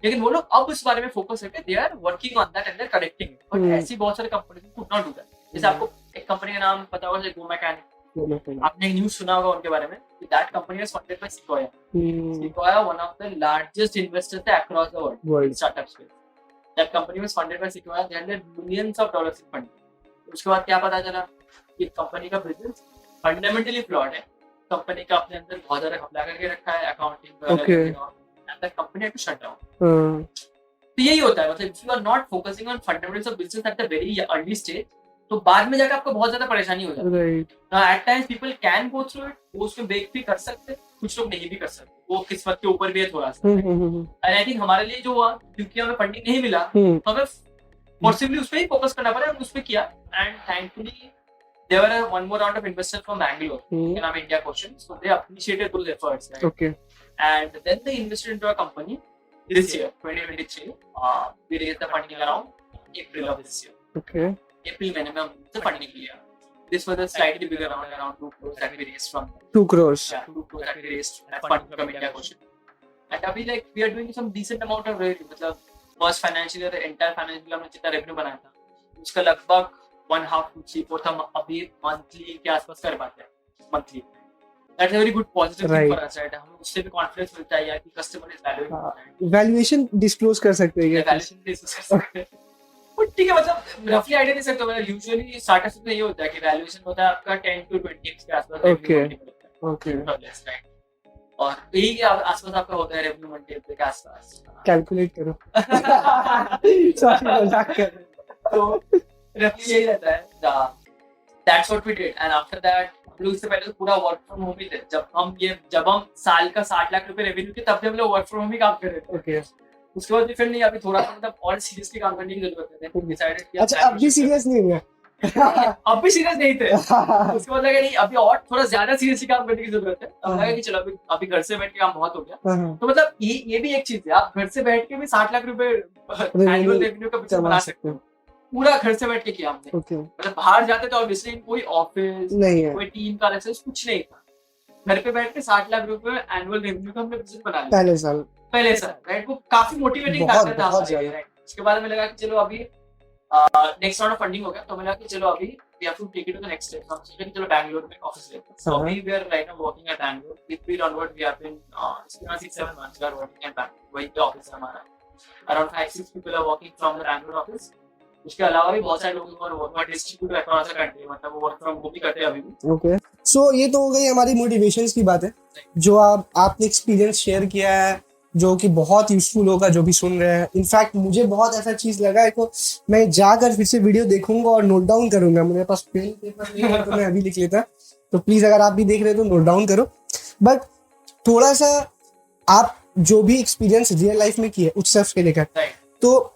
लेकिन वो लोग अब इस बारे में फोकस करके they are working on that and they are correcting. But ऐसी बहुत सारे companies could not do that. जैसे आपको एक कंपनी का नाम पता होगा, जैसे गो मैकेनिक, आपने एक न्यूज़ सुना होगा उनके बारे में कि that company was funded by Sequoia. Sequoia one of the largest investors across the world startup space. That company was funded by Sequoia, they had millions of dollars in funding. उसके बाद क्या पता चला कि कंपनी का business fundamentally flawed है, company का अपने अंदर बहुत ज्यादा घपला करके रखा है, accounting Okay. And the company had to shut down. तो यही होता है, मतलब if you are not focusing on fundamentals of business at the very early stage, तो बाद में जाकर आपको बहुत ज्यादा परेशानी हो जाती है। Right, at times people can go through it, वो उसमें ब्रेक भी कर सकते हैं, कुछ लोग नहीं भी कर सकते, वो किस्मत के ऊपर भी है थोड़ा सा। एंड आई थिंक हमारे लिए जो हुआ, क्योंकि हमें फंडिंग नहीं मिला, तो हमें पॉसिबली उस पर ही फोकस करना पड़ा, हम उस पर किया। And thankfully there were one more round of investors from Bangalore in our India question, so they appreciated those efforts, right? okay, And then they invested into a company this year, 2023. We raised the funding around April of this year. okay, April महीने में हमने funding लिया। This was a slightly bigger round, around 2 crores that we raised from, 2 crores, yeah, 2 crores that we raised at funding from India question. And अभी like we are doing some decent amount of revenue, मतलब first financial year, entire financial year हमने जितना revenue बनाया था, उसका लगभग 1.5 to 3/4 हम अभी मंथली के आसपास कर पाते हैं, monthly. That's a very good positive thing for us, right? हमें उससे भी कॉन्फिडेंस मिलता है यार कि customer is valuing, valuation disclose कर सकते हैं क्या? वैल्यूएशन डिस्कस कर सकते हैं। बट ठीक है, मतलब रफली आइडिया दे सकते हो। मतलब यूजुअली स्टार्टअप्स में ये होता है कि वैल्यूएशन होता है आपका 10 to 20x के आसपास, Okay. Okay, right? और यही के आसपास आपका होता है रेवेन्यू मल्टीप्लाई के आसपास। कैलकुलेट करो। सॉरी, मजाक कर रहे हैं। तो रफली यही रहता है। That's what we did, and after that हम लोग इससे पहले तो पूरा वर्क फ्रॉम होम ही थे। जब हम साल का 60 लाख रुपए रेवेन्यू थे, तब भी हम लोग वर्क फ्रॉम होम ही काम कर रहे थे। Okay. उसके बाद भी फिर नहीं, अभी थोड़ा सा मतलब और सीरियसली काम करने की जरूरत है। Then we decided कि अच्छा, अब भी सीरियस नहीं है? अब भी सीरियस नहीं थे। उसके बाद लगा नहीं, अभी और थोड़ा ज्यादा सीरियसली काम करने की जरूरत है। अब लगा कि चलो अभी घर से बैठ के काम बहुत हो गया। तो मतलब ये भी एक चीज है, आप घर से बैठ के भी 60 लाख रुपए एनुअल रेवेन्यू का बिजनेस बना सकते हो। पूरा घर से बैठ के किया हमने। Okay. मतलब बाहर जाते तो ऑब्वियसली कोई ऑफिस नहीं है, कोई टीम का लाइसेंस कुछ नहीं था। घर पे बैठ के 60 लाख रुपए एनुअल रेवेन्यू का हमने बिजनेस बना लिया पहले साल, राइट? वो काफी मोटिवेटिंग फैक्टर था हमारे लिए, राइट? उसके बाद में लगा कि चलो अभी नेक्स्ट राउंड ऑफ फंडिंग हो गया, तो मैंने कहा कि चलो अभी we have to take it to the next step. So हम सोचे कि चलो बैंगलोर में ऑफिस लेते हैं. So we were right now working at Bangalore. April onward we have been it's 6-7 months we are working at Bangalore. वही पे office है हमारा. Around 5-6 people are working from the Bangalore office. उसके अलावा भी बहुत सारे लोग और work distribute across the country, मतलब वो वर्क फ्रॉम होम भी करते हैं अभी भी. ओके, सो ये तो हो गई हमारी मोटिवेशंस की बात है जो आपने एक्सपीरियंस शेयर किया है, जो कि बहुत यूजफुल होगा जो भी सुन रहे हैं. इनफैक्ट मुझे बहुत ऐसा चीज लगा है, तो मैं जाकर फिर से वीडियो देखूंगा और नोट डाउन करूंगा. मेरे पास पेन पेपर नहीं है तो मैं अभी लिख लेता. तो प्लीज अगर आप भी देख रहे हो तो नोट डाउन करो. बट थोड़ा सा आप जो भी एक्सपीरियंस रियल लाइफ में किए उस सर्फ के लेकर, तो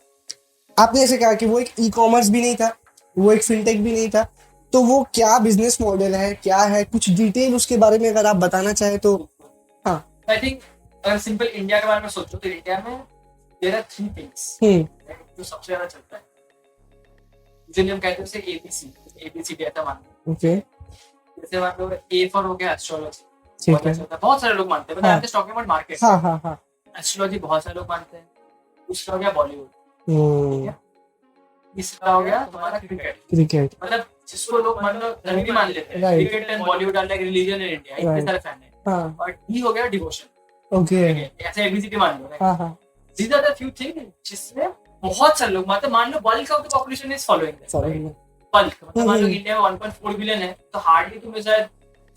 आपने ऐसे कहा कि वो एक ई कॉमर्स भी नहीं था, वो एक फिनटेक भी नहीं था, तो वो क्या बिजनेस मॉडल है, क्या है, कुछ डिटेल उसके बारे में अगर आप बताना चाहे तो. हाँ, आई थिंक अगर सिंपल इंडिया के बारे में सोचो तो इंडिया में देयर आर 3 थिंग्स जो सबसे ज्यादा चलता है, जिन्हें हम कहते हैं उसे एबीसीडी ऐसा मानते हैं. ओके, जैसे मान लो ए फॉर हो गया एस्ट्रोलॉजी, ठीक है. बहुत सारे लोग मानते हैं, मतलब I am just talking about market. हाँ हाँ हाँ. एस्ट्रोलॉजी बहुत सारे लोग मानते हैं. दूसरा हो गया बॉलीवुड. हम्म, तीसरा हो गया तुम्हारा क्रिकेट. क्रिकेट. मतलब जिसको लोग मान लो धर्म भी मान लेते हैं, Right. Cricket and Bollywood are like religion in India, इतने Right. सारे फैन हैं. हाँ. और डी हो गया डिवोशन. ओके. ऐसे एबीसीडी मान लो. हाँ हाँ. These are the few things जिसमें बहुत सारे लोग, मतलब मान लो bulk of the population is following bulk, मतलब मान लो इंडिया में 1.4 बिलियन है, तो हार्डली तुम्हें शायद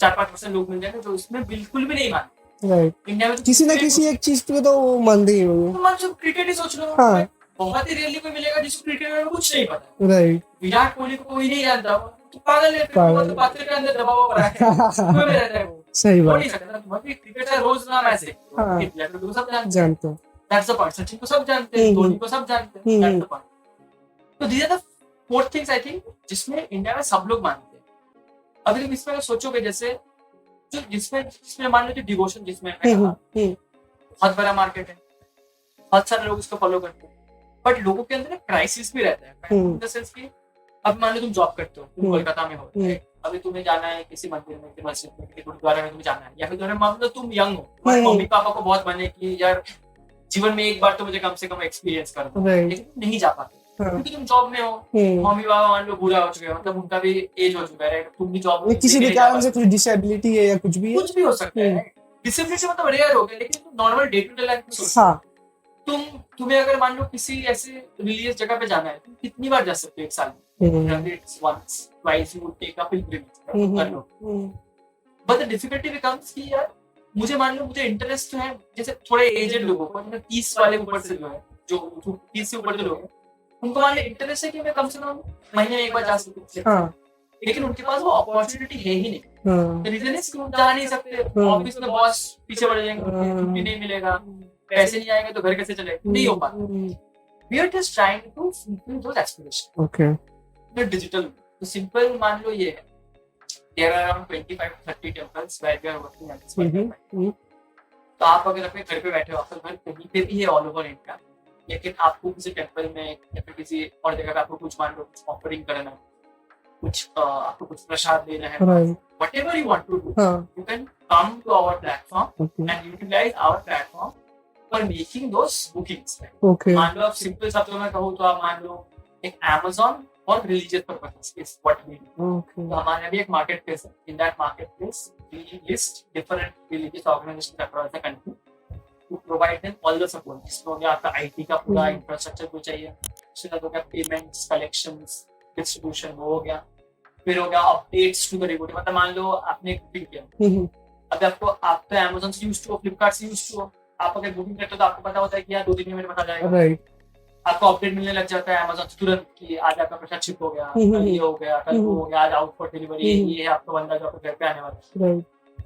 4-5% लोग मिल जाएंगे जो इसमें बिल्कुल भी नहीं मानते. राइट. इंडिया में तो किसी ना किसी एक चीज पे तो मानते ही होंगे. तुम मान लो क्रिकेट ही सोच लो. हाँ. बहुत ही रेयरली कोई मिलेगा जिसको क्रिकेट में कुछ नहीं पता. राइट. विराट कोहली को कोई नहीं जानता, तो पागल है, पागल. तो बात के अंदर दबा हुआ पड़ा है. तुम्हें में रहता है वो. सही हो बात. नहीं सकता. तुम्हारी क्रिकेट का रोज नाम ऐसे हाँ. विराट कोहली को सब जानते हैं. जानते हो. That's the point. सचिन को सब जानते हैं, धोनी को सब जानते हैं. That's the point. तो these are the 4 things I think जिसमें इंडिया में सब लोग मानते हैं. अभी तुम इसमें अगर सोचोगे, जैसे जो जिसमें मान लो डिवोशन, जिसमें बहुत बड़ा मार्केट है, बहुत सारे लोग इसको फॉलो करते हैं, बट लोगों के अंदर एक क्राइसिस भी रहता है. इन द सेंस कि अब मान लो तुम जॉब करते हो, तुम कोलकाता में हो, अभी तुम्हें जाना है किसी मंदिर में, किसी मस्जिद में, किसी गुरुद्वारा में तुम्हें जाना है, या फिर तुम्हें मान लो तुम यंग हो, तुम्हारे मम्मी पापा को बहुत बने कि यार जीवन में एक बार तो मुझे कम से कम एक्सपीरियंस कर दो, लेकिन तुम नहीं जा पाते क्योंकि तुम जॉब में हो. मम्मी पापा मान लो बूढ़ा हो चुके हैं, मतलब उनका भी एज हो चुका है, तुम भी जॉब में, किसी भी कारण से कुछ डिसेबिलिटी है या कुछ भी हो सकता है. डिसेबिलिटी मतलब रेयर हो गया, लेकिन तुम normal day to day life में सोचो. हाँ. तुम्हें अगर मान लो किसी ऐसे रिलीजियस जगह पे जाना है, तुम कितनी बार जा सकते हो एक साल में? once, twice you would take a pilgrimage कर लो. But the difficulty becomes कि यार मुझे मान लो मुझे इंटरेस्ट है, जैसे थोड़े एजेड लोगों को, 30 वाले ऊपर से जो है, जो 30 से ऊपर जो लोग हैं, उनको मान लो इंटरेस्ट है कि मैं कम से कम महीने में एक बार जा सकूं. हाँ. लेकिन उनके पास वो अपॉर्चुनिटी है ही नहीं. रीजन इज कि जा नहीं सकते, ऑफिस में बॉस पीछे पड़ जाएंगे, छुट्टी नहीं मिलेगा, पैसे नहीं आएंगे तो घर कैसे चलेगा, नहीं हो पाता. We are just trying to fulfil those aspiration. Okay. तो डिजिटल तो सिंपल मान लो ये है, there are around 25-30 temples where we are working at this. तो आप अगर अपने घर पे बैठे हो, आपका घर कहीं पे भी है ऑल ओवर इंडिया, लेकिन आपको किसी टेंपल में या फिर किसी और जगह पे आपको कुछ मान लो कुछ ऑफरिंग करना है, कुछ आपको कुछ प्रसाद देना है, whatever you want to do, you can come to our platform and utilise our platform for making those bookings. मान लो आप सिंपल शब्दों में कहूँ तो आप मान लो एक Amazon और religious purposes is what we do. तो हमारे भी एक मार्केट प्लेस है. In that marketplace we list different religious organisations across the country to provide them all the support. जिसमें हो गया आपका आईटी का पूरा इंफ्रास्ट्रक्चर जो चाहिए, उसके बाद हो गया पेमेंट्स, कलेक्शंस, डिस्ट्रीब्यूशन हो गया, फिर हो गया अपडेट्स टू द रिपोर्ट. मतलब मान लो आपने बुकिंग किया, अब आपको आप तो Amazon से यूज्ड हो, फ्लिपकार्ट से यूज्ड हो, आप अगर बुकिंग करते हो तो आपको पता होता है कि यार 2-3 मिनट में पता जाएगा. आपको अपडेट मिलने लग जाता है Amazon से तुरंत कि आज आपका प्रसाद शिप हो गया, कल ये हो गया, कल वो हो गया, आज आउट फॉर डिलीवरी, ये है आपका बंदा जो आपके घर पे आने वाला है.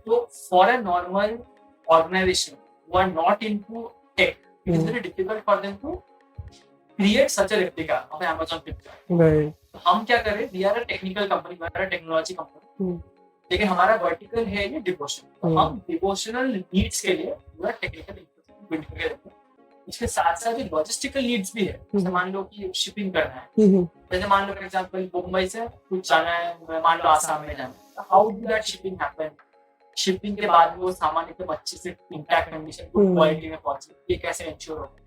तो for a normal organisation who are not into tech, it is very difficult for them to create such a replica of Amazon Flipkart. तो हम क्या करें, we are a technical company, we are a technology company, लेकिन हमारा vertical है ये devotion. तो हम डिवोशनल नीड्स के लिए पूरा टेक्निकल बिल्ड करके रखते हैं. इसके साथ साथ लॉजिस्टिकल नीड्स भी है. जैसे मान लो कि शिपिंग करना है, जैसे मान लो फॉर एग्जांपल मुंबई से कुछ जाना है, मान लो आसाम में जाना है, how do that shipping happen? Shipping के बाद वो सामान एकदम अच्छे से इंटैक्ट कंडीशन, गुड क्वालिटी में पहुंचे, ये कैसे इंश्योर होगा?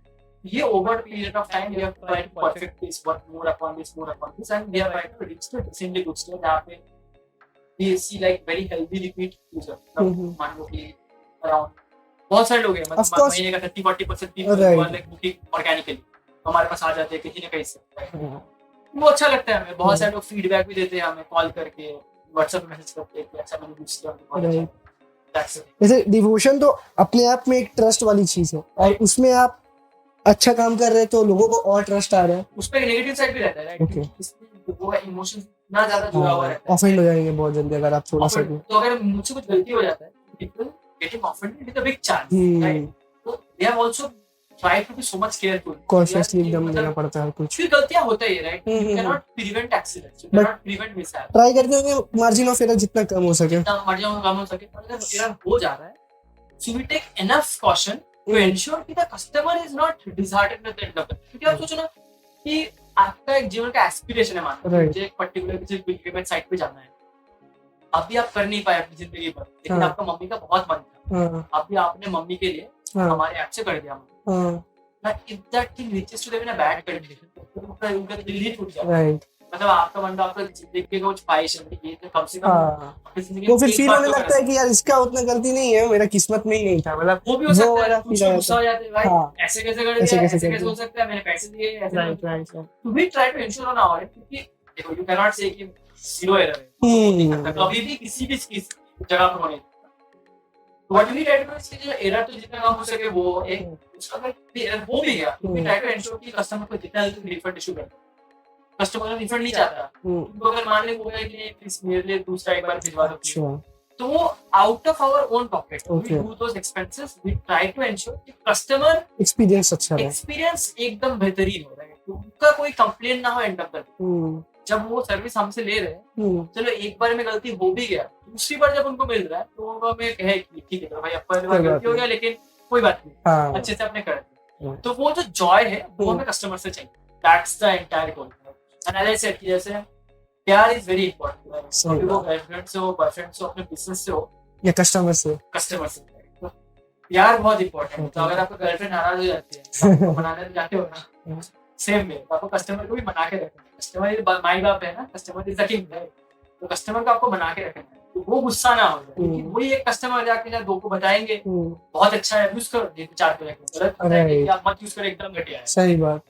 ये over a period of time we have tried to perfect this, work more upon this, and we have tried to reach to decently good stage जहाँ पे we see like very healthy repeat user. मान लो कि around बहुत सारे लोग हैं, Of course. महीने का 30-40% people who are like booking organically हमारे पास आ जाते हैं किसी न कहीं से। वो अच्छा लगता है हमें। बहुत सारे लोग फीडबैक भी देते हैं हमें कॉल करके, व्हाट्सएप मैसेज करते हैं कि अच्छा मैंने यूज किया। जैसे डिवोशन तो अपने आप में एक ट्रस्ट वाली चीज है, और उसमें आप अच्छा काम कर रहे हैं तो लोगों को और ट्रस्ट आ रहा है। उसमें एक नेगेटिव साइड भी रहता है, राइट? Okay. इसमें वो इमोशन ना ज्यादा जुड़ा हुआ रहता है। ऑफेंड हो जाएंगे बहुत जल्दी अगर आप थोड़ा सा भी। तो अगर मुझसे कुछ गलती हो जाता है, people getting offended is a big chance, right? So they have also tried to be so much careful. Consciously एकदम देना पड़ता है कुछ। कुछ गलतियां होता ही है, right? You cannot prevent accidents, you cannot prevent mishap. Try करते हैं मार्जिन ऑफ एरर जितना कम हो सके। जितना मार्जिन ऑफ कम हो सके, अगर एरर हो जा रहा है, so we take enough caution to ensure कि the customer is not disheartened at the end of it. क्योंकि आप सोचो ना कि आपका एक जीवन का एस्पिरेशन है, मान लो मुझे एक पर्टिकुलर किसी पेमेंट साइट पे जाना है, अभी आप कर नहीं पाए अपनी जिंदगी पर, लेकिन आपका मम्मी का बहुत मन था, अभी आपने मम्मी के लिए हमारे ऐप से कर दिया। If that thing reaches to them in a bad condition, तो उनका दिल ही टूट जाता है। मतलब आपका मन तो आपका जिंदगी के कुछ ख्वाहिश है कि ये तो कम से कम अपनी जिंदगी तो फिर फील होने लगता है कि यार इसका उतना गलती नहीं है, मेरा किस्मत में ही नहीं था। मतलब वो भी हो सकता है, कुछ गुस्सा हो जाते हैं भाई, ऐसे कैसे कर दिया, ऐसे कैसे हो सकता है, मैंने पैसे दिए ऐसे। राइट। तो we try to ensure on our, क्योंकि देखो यू कैन नॉट से कि जीरो एरर है, कभी भी किसी भी जगह पर होने। What we try to is कि एरर तो जितना कम हो सके वो एक उसका अगर एरर हो भी गया, वी ट्राई टू इंश्योर कि कस्टमर को जितना जल्दी रिफंड इशू करते। कस्टमर रिफंड नहीं चाहता, तो अगर मान ले वो है कि प्लीज मेरे लिए दूसरा एक बार भिजवा दो, तो वो out of our own pocket we do those expenses, we try to ensure कि कस्टमर एक्सपीरियंस अच्छा रहे, एक्सपीरियंस एकदम बेहतरीन हो रहा है, उनका कोई कंप्लेंट ना हो एंड ऑफ द डे। जब वो सर्विस हमसे ले रहे हैं, चलो एक बार में गलती हो भी गया, दूसरी बार जब उनको मिल रहा है तो वो हमें कहे कि ठीक है भाई अब पहली बार गलती हो गया लेकिन कोई बात नहीं, अच्छे से आपने कर दिया। तो वो जो जॉय है वो हमें कस्टमर से चाहिए, that's the entire goal. And as I said कि जैसे प्यार इज वेरी इंपॉर्टेंट, वो गर्लफ्रेंड से हो, बॉयफ्रेंड से हो, अपने बिजनेस से हो या कस्टमर से, तो प्यार बहुत इंपॉर्टेंट है। तो अगर आपका गर्लफ्रेंड नाराज हो जाती है, आपको मनाने जाते हो ना, सेम वे आपको कस्टमर को भी मना के रखना है। कस्टमर माई बाप है ना, कस्टमर इज द किंग है, तो कस्टमर को आपको बना के रखना है, तो वो गुस्सा ना हो जाए। लेकिन वही एक कस्टमर जाके ना दो को बताएंगे बहुत अच्छा है यूज करो, चार को गलत बताएंगे कि आप मत यूज करो, एकदम घटिया है। सही बात,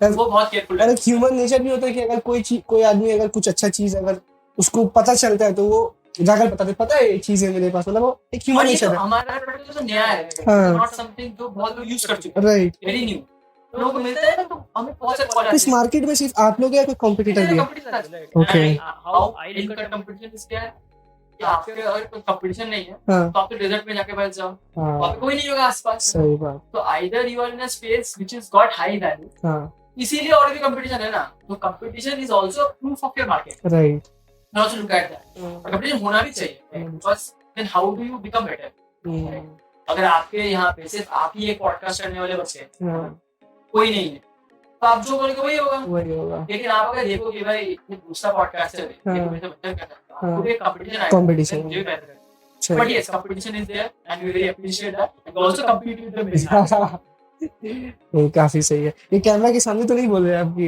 वो बहुत केयरफुल है। ह्यूमन नेचर भी होता है कि अगर कोई आदमी अगर कुछ अच्छा चीज अगर उसको पता चलता है तो वो जाकर बताते, पता है ये चीज है मेरे पास, मतलब वो एक ह्यूमन नेचर है। हमारा तो नया है, नॉट समथिंग जो बहुत लोग यूज कर चुके हैं, राइट, वेरी न्यू। लोगों को मिलता है ना, तो हमें बहुत सारे कॉल आते हैं। इस मार्केट में सिर्फ आप लोग या कोई कॉम्पिटिटर भी है? Okay, how I link competition is क्या है कि आपके अगर कोई कंपटीशन नहीं है तो आप डेजर्ट में जाके बैठ जाओ, वहां पे कोई नहीं होगा आसपास। सही बात। तो either you are in a space which is got high value, इसीलिए और भी कंपटीशन है ना, तो competition is also proof of your market, right. Now also look at that, competition होना भी चाहिए, because then how do you become better. अगर आपके यहाँ पे सिर्फ आप ही एक पॉडकास्ट करने वाले बच्चे कोई नहीं है, तो आप जो बोलोगे वही होगा। लेकिन आप अगर देखो कि भाई दूसरा पॉडकास्ट है, कंपटीशन जो बेहतर है, but yes competition is there and we really appreciate that, and also compete with them. ये काफी सही है। ये कैमरा के सामने तो नहीं बोल रहे आप कि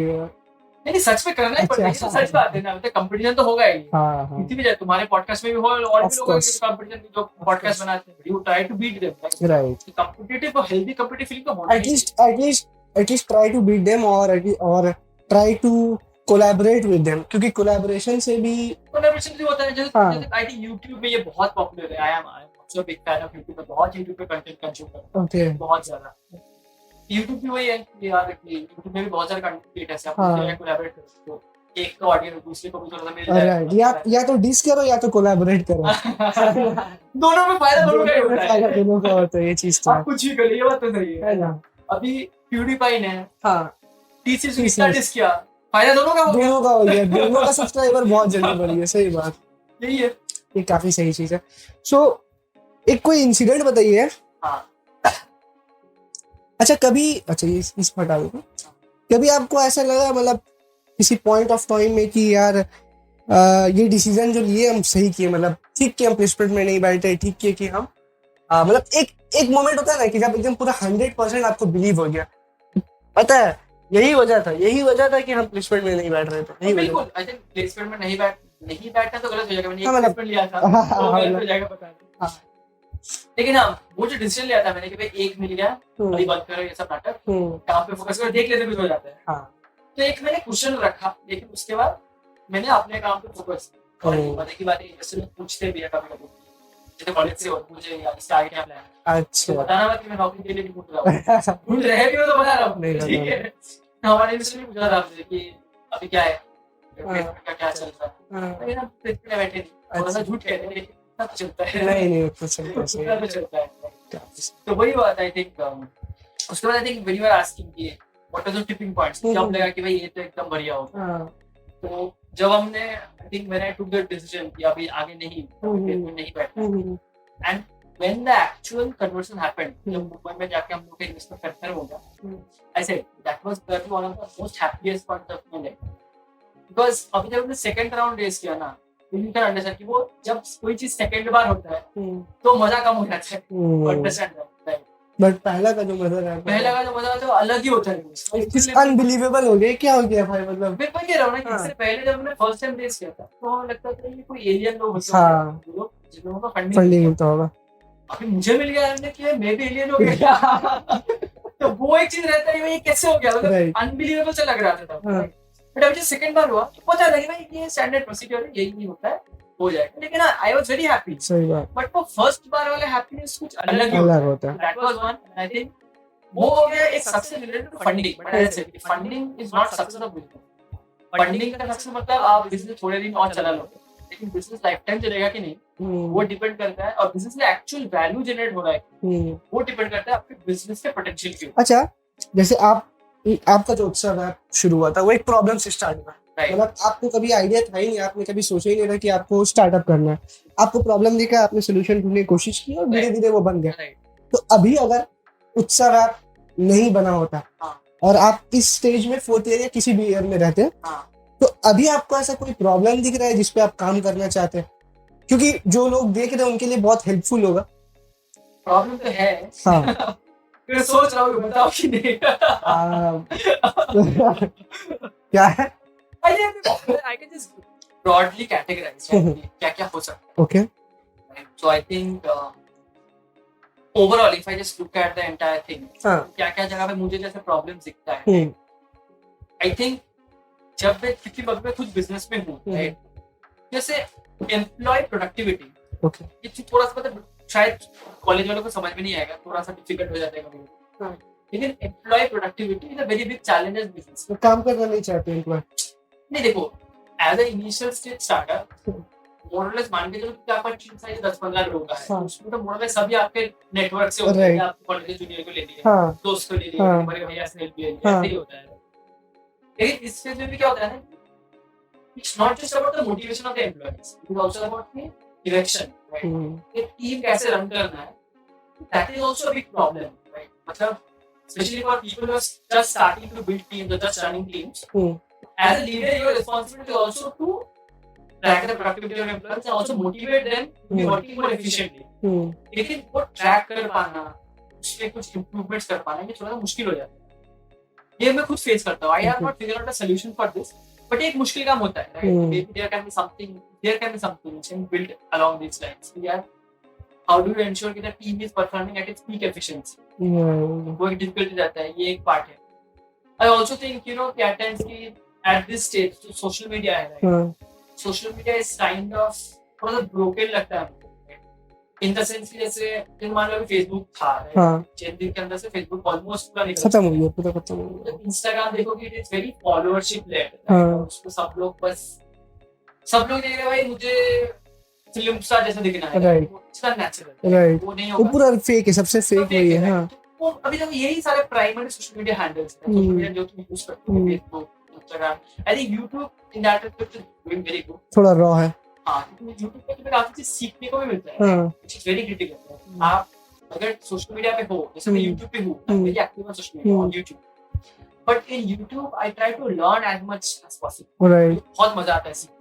नहीं, सच में करना ही पड़ेगा, सच बात है ना, मतलब कंपटीशन तो होगा ही। किसी भी जाए, तुम्हारे पॉडकास्ट में भी हो और भी लोग कंपटीशन जो पॉडकास्ट बनाते हैं, you try to beat them, right. Competitive और हेल्दी कॉम्पिटिटिव फीलिंग तो होना चाहिए। at least try to beat them or try to collaborate with them, क्योंकि collaboration भी होता है। जैसे आई थिंक YouTube में ये बहुत पॉपुलर है। I am also big fan of YouTube, बहुत YouTube पे कंटेंट कंज्यूम करता हूं, ओके, बहुत ज्यादा। YouTube भी वही है कि यार YouTube में भी बहुत सारे कंटेंट क्रिएटर्स हैं, आप कोलैबोरेट कर सकते हो, एक का ऑडियंस दूसरे को भी थोड़ा सा मिल जाए, या तो डिस करो या तो कोलैबोरेट करो। दोनों में फायदा दोनों का होता है, ये चीज तो आप कुछ भी कर, ये बात तो सही है ना। अभी PewDiePie ने TCS को इतना डिस किया, फायदा दोनों का हो गया, दोनों का सब्सक्राइबर बहुत जल्दी बढ़ गया। सही बात, यही है, ये काफी सही चीज है। सो एक कोई इंसिडेंट बताइए। अच्छा ये इस हटा दो, कभी आपको ऐसा लगा मतलब किसी पॉइंट ऑफ टाइम में कि यार ये डिसीजन जो लिए हम सही किए, मतलब ठीक किए, हम प्लेसमेंट में नहीं बैठे, ठीक किए कि हम मतलब एक मोमेंट होता है ना कि जब एकदम पूरा 100% आपको बिलीव हो गया पता है यही वजह था कि हम प्लेसमेंट में नहीं बैठ रहे थे, यही वजह बिल्कुल आई थिंक प्लेसमेंट में नहीं बैठना तो गलत हो जाएगा, मैंने हाँ, एक मतलब- प्लेसमेंट लिया था हाँ, वो गलत मतलब- हो जाएगा पता नहीं। हाँ। लेकिन हाँ वो जो डिसीजन लिया था मैंने कि भाई एक मिल गया अभी बंद करो ये सब नाटक, काम पे फोकस करो, देख लेते कुछ हो जाता है। हाँ। तो एक मैंने क्वेश्चन रखा, लेकिन उसके बाद मैंने अपने काम पे फोकस और मजे की बात है जैसे लोग पूछते भी है कभी कभी जैसे कॉलेज से और मुझे इसके आगे क्या प्लान है, अच्छा। तो बताना मत कि मैं नौकरी के लिए नहीं पूछ रहा हूँ, ढूंढ रहे भी हो तो बता रहा हूँ, नहीं, ठीक है। हमारे इंडस्ट्री में पूछा था आपसे कि अभी क्या है प्लेसमेंट का क्या चल रहा है, लेकिन हम प्लेसमेंट में बैठे नहीं, थोड़ा सा झूठ कहते हैं लेकिन सब चलता है, नहीं तो चलता सही उतना तो चलता है। तो वही बात आई थिंक उसके बाद I think when you are asking कि what are the tipping points, जब लगा कि भाई ये तो एकदम बढ़िया होगा, तो जब हमने आई think when I took the decision कि अभी आगे नहीं प्लेसमेंट नहीं बैठना, and when the actual conversation happened, जब मुंबई में जाके हम लोग का इन्वेस्टमेंट कंफर्म हो गया, I said that was probably one of the most happiest part of my life, because अभी जब हमने सेकंड राउंड रेस किया ना, यू कैन अंडरस्टैंड कि वो जब कोई चीज सेकंड बार होता है तो मजा कम हो जाता है, अंडरस्टैंड राइट, बट पहला का जो मजा है, पहला का जो मजा होता है वो अलग ही होता है, इट्स अनबिलीवेबल हो गया, क्या हो गया भाई, मतलब मैं वही कह रहा हूँ ना कि इससे पहले जब मैंने फर्स्ट टाइम रेस किया था तो हमें लगता था ये कोई एलियन लोग होते हैं, जो लोग जिन लोगों का फंडिंग मिलता होगा, अभी मुझे मिल गया हमने कि मैं भी एलियन हो गया तो वो एक चीज रहता है ये कैसे हो गया, मतलब अनबिलीवेबल सा लग रहा था, बट अभी जो सेकंड बार हुआ तो पता लगा भाई ये स्टैंडर्ड प्रोसीजर है, यही नहीं होता है, हो जाएगा, लेकिन आई वाज वेरी हैप्पी, सही बात, बट वो फर्स्ट बार वाला हैप्पीनेस कुछ अलग ही होता है, that was one, I think वो हो गया एक success related to funding, but I said funding is not success of business, funding का सक्सेस मतलब आप बिजनेस थोड़े दिन और चला लोगे, लेकिन बिजनेस लाइफ टाइम चलेगा कि नहीं वो डिपेंड करता है, और बिजनेस में एक्चुअल वैल्यू जनरेट हो रहा है वो डिपेंड करता है आपके बिजनेस के पोटेंशियल के ऊपर। अच्छा, जैसे आपका जो उत्सव है शुरू हुआ था वो एक प्रॉब्लम से स्टार्ट हुआ, मतलब आपको कभी आइडिया था ही नहीं, आपने कभी सोचा ही नहीं था कि आपको स्टार्टअप करना है, आपको प्रॉब्लम देखा, आपने सोल्यूशन ढूंढने की कोशिश की और धीरे धीरे वो बन गया। तो अभी अगर उत्सव ऐप नहीं बना होता और आप इस स्टेज में फोर्थ ईयर या किसी भी ईयर में रहते, तो अभी आपको ऐसा कोई प्रॉब्लम दिख रहा है जिसपे आप काम करना चाहते हैं, क्योंकि जो लोग देख रहे हैं उनके लिए बहुत हेल्पफुल होगा। प्रॉब्लम तो है, हाँ मैं सोच रहा हूँ बताओ कि नहीं क्या है, I can just broadly categorize क्या हो सकता है। Okay. So I think overall if I just look at the entire thing, क्या जगह पे मुझे जैसे प्रॉब्लम दिखता है, I think जब मैं खुद बिजनेस में हूँ, जैसे एम्प्लॉय प्रोडक्टिविटी, ये थोड़ा सा मतलब शायद कॉलेज वालों को समझ में नहीं आएगा, थोड़ा सा डिफिकल्ट हो जाता है कभी, लेकिन employee productivity is a very big challenge in business. काम करना नहीं चाहते एम्प्लॉय, नहीं देखो as a initial stage startup more और लेस मान के चलो कि आपका टीम साइज 10-15 लोगों का है, उसमें तो मोर और लेस सभी आपके नेटवर्क से होते हैं, आप कॉलेज जूनियर को ले लिया, दोस्त को ले लिया, बड़े भैया से हेल्प ले लिया, ऐसे ही होता है। लेकिन इस फेज में भी क्या होता है ना, it's not just about the motivation of the employees, it is also about the direction, right, एक टीम कैसे रन करना है, that is also a big problem, right, मतलब especially for people who are just starting to build teams or just running teams, as a leader your responsibility is also to track the productivity of employees and also motivate them to be working more efficiently, लेकिन वो track कर पाना, उसमें कुछ improvements कर पाना ये थोड़ा सा मुश्किल हो जाता है, ये मैं खुद फेस करता हूँ। I have not figure out a solution for this, but एक मुश्किल काम होता है, right, there can be something which can build along these lines, यार how do you ensure कि the team is performing at its peak efficiency, वो एक difficulty जाता है, ये एक पार्ट है। I also think you know कि at times कि at this stage जो सोशल मीडिया है, social media is kind of थोड़ा सा ब्रोकन लगता है इन द सेंस कि जैसे मान लो फेसबुक था, 6 दिन के अंदर से फेसबुक ऑलमोस्ट पूरा खत्म हो गया, पूरा खत्म हो गया। इंस्टाग्राम देखो कि it is very followership led, उसको सब लोग देख रहे हैं भाई मुझे फिल्म स्टार जैसा दिखना है, राइट, इसका नेचुरल, राइट, वो नहीं वो होगा, पूरा फेक है, सबसे फेक वही है। हाँ, वो अभी तक यही सारे प्राइमरी सोशल मीडिया हैंडल्स हैं, सोशल मीडिया जो तुम यूज करते हो, Facebook, Instagram, I think YouTube in that respect is doing very good, थोड़ा रॉ है। हाँ, क्योंकि यूट्यूब पे तुम्हें काफी चीज सीखने को भी मिलता है, व्हिच इज वेरी क्रिटिकल। आप अगर सोशल मीडिया पे हो, जैसे मैं यूट्यूब पे हूँ, very active on social media on YouTube, but in YouTube I try to learn as much as possible, बहुत मजा आता है सीखने,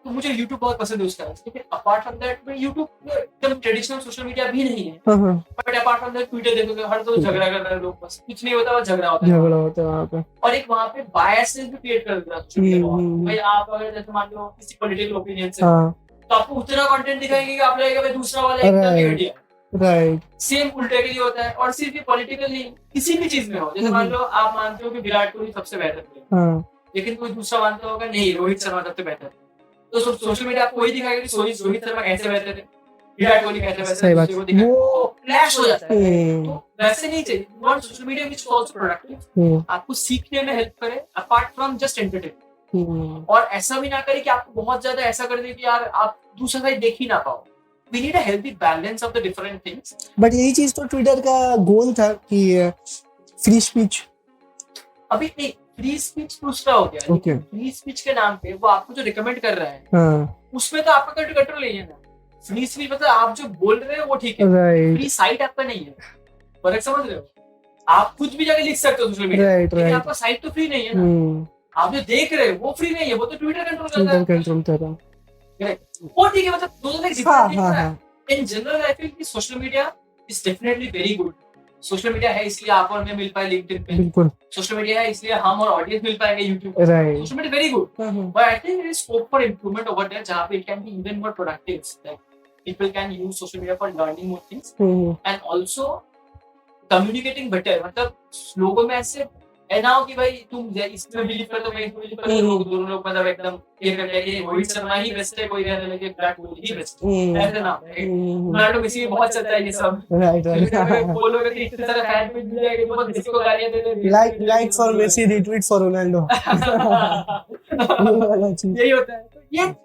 तो मुझे यूट्यूब बहुत पसंद है उसका, लेकिन अपार्ट फ्रॉम दैट मैं यूट्यूब एकदम ट्रेडिशनल सोशल मीडिया भी नहीं है, but apart from that Twitter देखोगे हर तो झगड़ा कर रहे हैं लोग, बस कुछ नहीं होता, बस झगड़ा होता है, झगड़ा होता है वहाँ पे। और एक वहाँ पे बायसनेस भी क्रिएट कर देता है सोशल मीडिया बहुत। भाई आप अगर जैसे मान लो किसी पॉलिटिकल ओपिनियन से, हाँ तो आपको उतना कंटेंट दिखाएंगे कि आप लगेगा भाई दूसरा वाला एकदम ही घटिया। राइट सेम उल्टे के लिए होता है, और सिर्फ ये पॉलिटिकल नहीं, किसी भी चीज में हो, जैसे मान लो आप मानते हो कि विराट कोहली सबसे बेहतर प्लेयर, हाँ लेकिन कोई दूसरा मानता होगा नहीं रोहित शर्मा सबसे बेहतर है, तो सोशल मीडिया आपको वही दिखाएगा कि रोहित शर्मा कैसे बेहतर है, विराट कोहली कैसे बेहतर सही है, बात। दूसरे को दिखाएगा, वो- तो क्लैश हो जाता है। हम्म, तो वैसे नहीं चाहिए, not social media which also productive, आपको सीखने में हेल्प करे अपार्ट फ्रॉम जस्ट एंटरटेनमेंट, और ऐसा भी ना करे कि आपको बहुत ज्यादा ऐसा कर दे कि यार आप दूसरा साइड देख ही ना पाओ। We need a healthy balance of the different things. But यही चीज तो ट्विटर का गोल था कि फ्री स्पीच। अभी नहीं, फ्री स्पीच दूसरा हो गया, Okay. फ्री स्पीच के नाम पे वो आपको जो रिकमेंड कर रहा है हाँ उसमें तो आपका कंट्रोल नहीं है ना। फ्री स्पीच मतलब आप जो बोल रहे हो वो ठीक है, राइट फ्री साइट आपका नहीं है, फर्क समझ रहे हो? आप कुछ भी जाके लिख सकते हो सोशल मीडिया, राइट लेकिन राइट आपका साइट तो फ्री नहीं है ना। आप जो देख रहे हो वो फ्री नहीं है, वो तो ट्विटर कंट्रोल करता ट्विटर है। कंट्रोल कर रहा हूँ। वो ठीक है, मतलब दोनों में हाँ डिफरेंट हाँ है। हाँ In general, I feel कि social media is definitely very good. Social media है इसलिए आप और मैं मिल पाए लिंक्डइन पे, बिल्कुल सोशल मीडिया है इसलिए हम और ऑडियंस मिल पाएंगे यूट्यूब पे। Right. Social media very good, but I think there is scope for improvement over there, जहां पे it can be even more productive, like people can use social media for learning more things and also communicating better. मतलब लोगों में ऐसे है ना हो कि भाई तुम इसमें बिलीव करते हो, मैं इसमें बिलीव करता हूं, दोनों लोग मतलब एकदम ये कर जाएंगे रोहित शर्मा ही बेस्ट है, कोई कहने लगे विराट कोहली ही बेस्ट है, ऐसा ना हो। रोनाल्डो मेसी में बहुत चलता है ये सब, राइट राइट। बोलोगे कि इतने सारे फैन पेज मिल जाएंगे तो बस मेसी को गालियां दे दे, like for Messi, retweet for Ronaldo. ये वाला चीज यही होता है। तो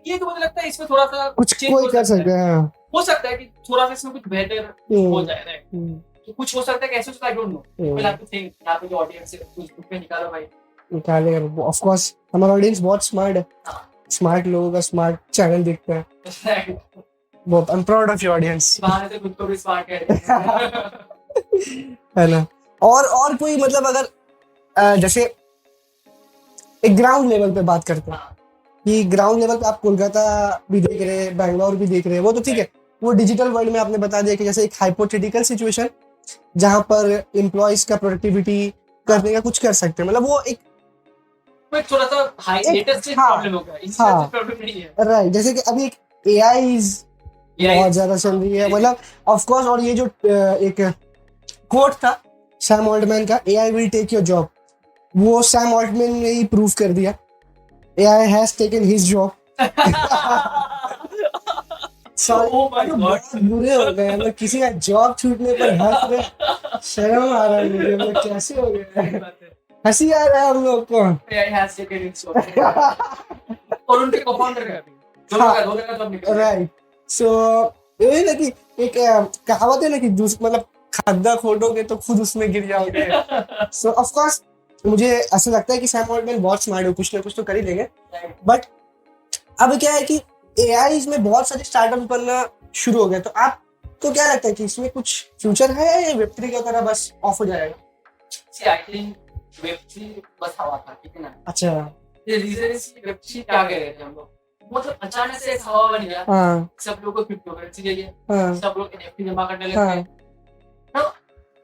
ये तो मुझे लगता है इसमें थोड़ा सा कुछ change कोई हो कर सकता सकता है। हाँ। हो सकता है कि थोड़ा सा इसमें कुछ बेहतर हो जाए, right? तो कुछ हो सकता है, कैसे होता है I don't know, will have to think, यहाँ पे जो ऑडियंस है कुछ बुक में निकालो भाई। निकालेगा ऑफ कोर्स, हमारा ऑडियंस बहुत स्मार्ट है, स्मार्ट लोगों का स्मार्ट चैनल देखता है। बहुत I am proud of your audience, बाहर से खुद को भी स्मार्ट है है ना। और कोई मतलब अगर जैसे एक ग्राउंड लेवल पे बात करते हैं कि ग्राउंड लेवल पे आप कोलकाता भी देख रहे हैं, बैंगलोर भी देख रहे हैं, वो तो ठीक है, वो डिजिटल वर्ल्ड में आपने बता दिया कि जैसे एक हाइपोथेटिकल सिचुएशन जहां पर एम्प्लॉयज का प्रोडक्टिविटी करने का कुछ कर सकते हैं, मतलब वो एक थोड़ा सा हाई लेटेस्ट प्रॉब्लम होगा, इससे प्रॉब्लम नहीं है, राइट। जैसे कि अभी एक एआई बहुत ज्यादा चल रही है, मतलब ऑफ कोर्स, और ये जो एक कोट था सैम ऑल्टमैन का, AI will take your job, वो सैम ऑल्टमैन ने ही प्रूव कर दिया, AI has taken his job. बहुत बुरे हो गए, मतलब किसी का जॉब छूटने पर हंस रहे, शर्म आ रहा है मुझे, मतलब कैसे हो गया, हंसी आ रहा है हम लोग को। AI has taken his job और उनके को-फाउंडर का भी दोनों का जॉब निकल गया, राइट। सो यही ना कि एक कहावत है ना कि मतलब खड्डा खोदोगे तो खुद उसमें गिर जाओगे। सो ऑफ कोर्स मुझे ऐसा लगता है कि सैम ऑल्टमैन बहुत स्मार्ट है, कुछ ना कुछ तो कर ही लेंगे, बट अब क्या है कि एआई में बहुत सारे स्टार्टअप बनना शुरू हो गए, तो आपको क्या लगता है कि इसमें कुछ फ्यूचर है या वेब3 की तरह बस ऑफ हो जाएगा? See, I think वेब3 बस हवा था, ठीक है ना। अच्छा, ये रीजन इज वेब3 क्या कह रहे थे हम लोग, मतलब अचानक से एक हवा बन गया, हाँ सब लोग को क्रिप्टोकरेंसी चाहिए, हाँ सब लोग एनएफटी जमा करने लग हाँ गए। तो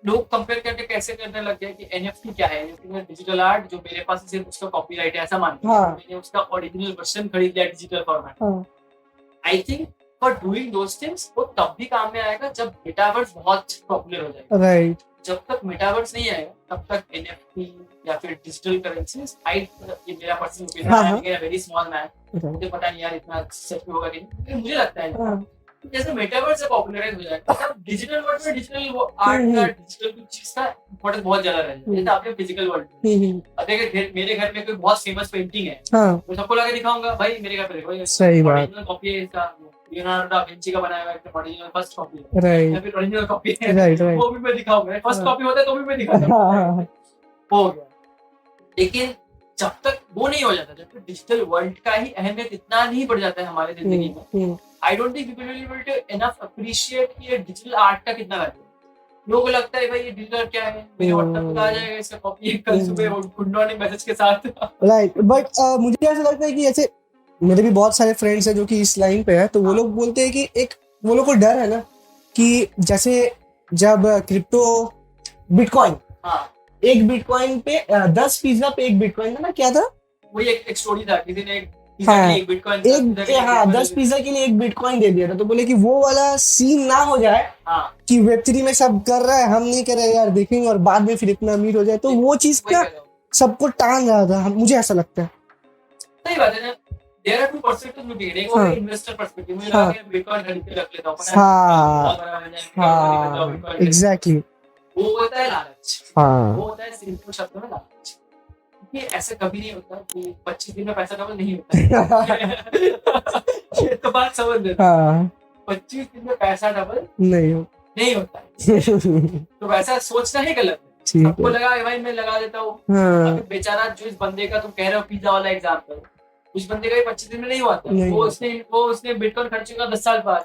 लोग कंपेयर करके कैसे करने लग गए कि एनएफटी क्या है, एनएफटी में डिजिटल आर्ट जो मेरे पास सिर्फ उसका कॉपीराइट है ऐसा मानते हैं, हाँ। मैंने उसका ओरिजिनल वर्जन खरीद लिया डिजिटल फॉर्मेट। हाँ I think for doing those things वो तब भी काम में आएगा जब मेटावर्स बहुत पॉपुलर हो जाएगा, राइट। जब तक मेटावर्स नहीं आएगा तब तक एनएफटी या फिर डिजिटल करेंसीज, ये मेरा पर्सनल ओपिनियन हाँ, है, हाँ। मेरा वेरी स्मॉल मैन, मुझे पता नहीं यार इतना सच में होगा कि नहीं, लेकिन मुझे लगता है हाँ। जैसे मेटावर्स से पॉपुलराइज हो जाएगा तब डिजिटल वर्ल्ड में डिजिटल आर्ट का, डिजिटल कुछ चीज का इंपॉर्टेंस बहुत ज्यादा रहेगा। जैसे आपने फिजिकल वर्ल्ड में अब अगर मेरे घर में कोई बहुत फेमस पेंटिंग है, हाँ तो सबको लाके दिखाऊंगा भाई मेरे घर पे देखो, ये सही बात, ओरिजिनल कॉपी है इसका, लियोनार्डो दा विंची का बनाया हुआ है, ओरिजिनल फर्स्ट कॉपी है, राइट या फिर ओरिजिनल कॉपी है, राइट राइट। वो भी मैं दिखाऊंगा, फर्स्ट हाँ। कॉपी होता है तो भी मैं दिखाऊंगा, हो गया। लेकिन जब तक वो नहीं हो जाता, जब तक डिजिटल वर्ल्ड का ही अहमियत इतना नहीं बढ़ जाता है हमारे जिंदगी में, I don't think people will be able to enough appreciate कि ये डिजिटल आर्ट का कितना वैल्यू है। लोगों को लगता है भाई ये डिजिटल क्या है, मेरे व्हाट्सएप पे आ जाएगा इसका कॉपी कल सुबह गुड मॉर्निंग मैसेज के साथ, राइट। बट मुझे ऐसा लगता है कि ऐसे मेरे भी बहुत सारे फ्रेंड्स हैं जो कि इस लाइन पे है, तो वो लोग बोलते हैं कि एक वो लोग को डर है ना कि जैसे जब क्रिप्टो बिटकॉइन, हाँ एक बिटकॉइन पे 10 पिज्जा पे एक बिटकॉइन था ना, क्या था? वही एक स्टोरी था, किसी ने एक पिज्जा के हाँ लिए एक बिटकॉइन, 10 पिज्जा के लिए एक हाँ बिटकॉइन 10 दे दिया। पिज्जा के लिए एक बिटकॉइन दे दिया था, तो बोले कि वो वाला सीन ना हो जाए हाँ कि वेब3 में सब कर रहा है, हम नहीं कर रहे यार, देखेंगे और बाद में फिर इतना अमीर हो जाए, तो वो चीज वही का कह रहा हूँ। सबको टांग रहा था, मुझे ऐसा लगता है। सही बात है ना, there are two perspective to read, एक हो हाँ। गया इन्वेस्टर पर्सपेक्टिव, मुझे हाँ। लगा कि बिटकॉइन खरीद के रख लेता हूँ, पता है हाँ। बहुत बड़ा बन जाएगा, करोड़पति बन जाऊँ, हाँ बिटकॉइन खरीद। एग्जैक्टली। वो होता है लालच, वो हाँ होता है सिंपल शब्दों में लालच। ये ऐसा कभी नहीं होता कि 25 दिन में पैसा डबल नहीं होता है। ये तो बात समझ लेना, हाँ 25 दिन में पैसा डबल नहीं हो। नहीं होता है। तो वैसा सोचना ही गलत है। ठीक सबको है। लगा कि भाई मैं लगा देता हूँ, हाँ अभी बेचारा जो इस बंदे का तुम कह रहे हो पिज्जा वाला एग्जाम्पल, उस बंदे का भी 25 दिन में नहीं हुआ था, नहीं वो हुआ। उसने बिटकॉइन खर्च किया 10 साल बाद,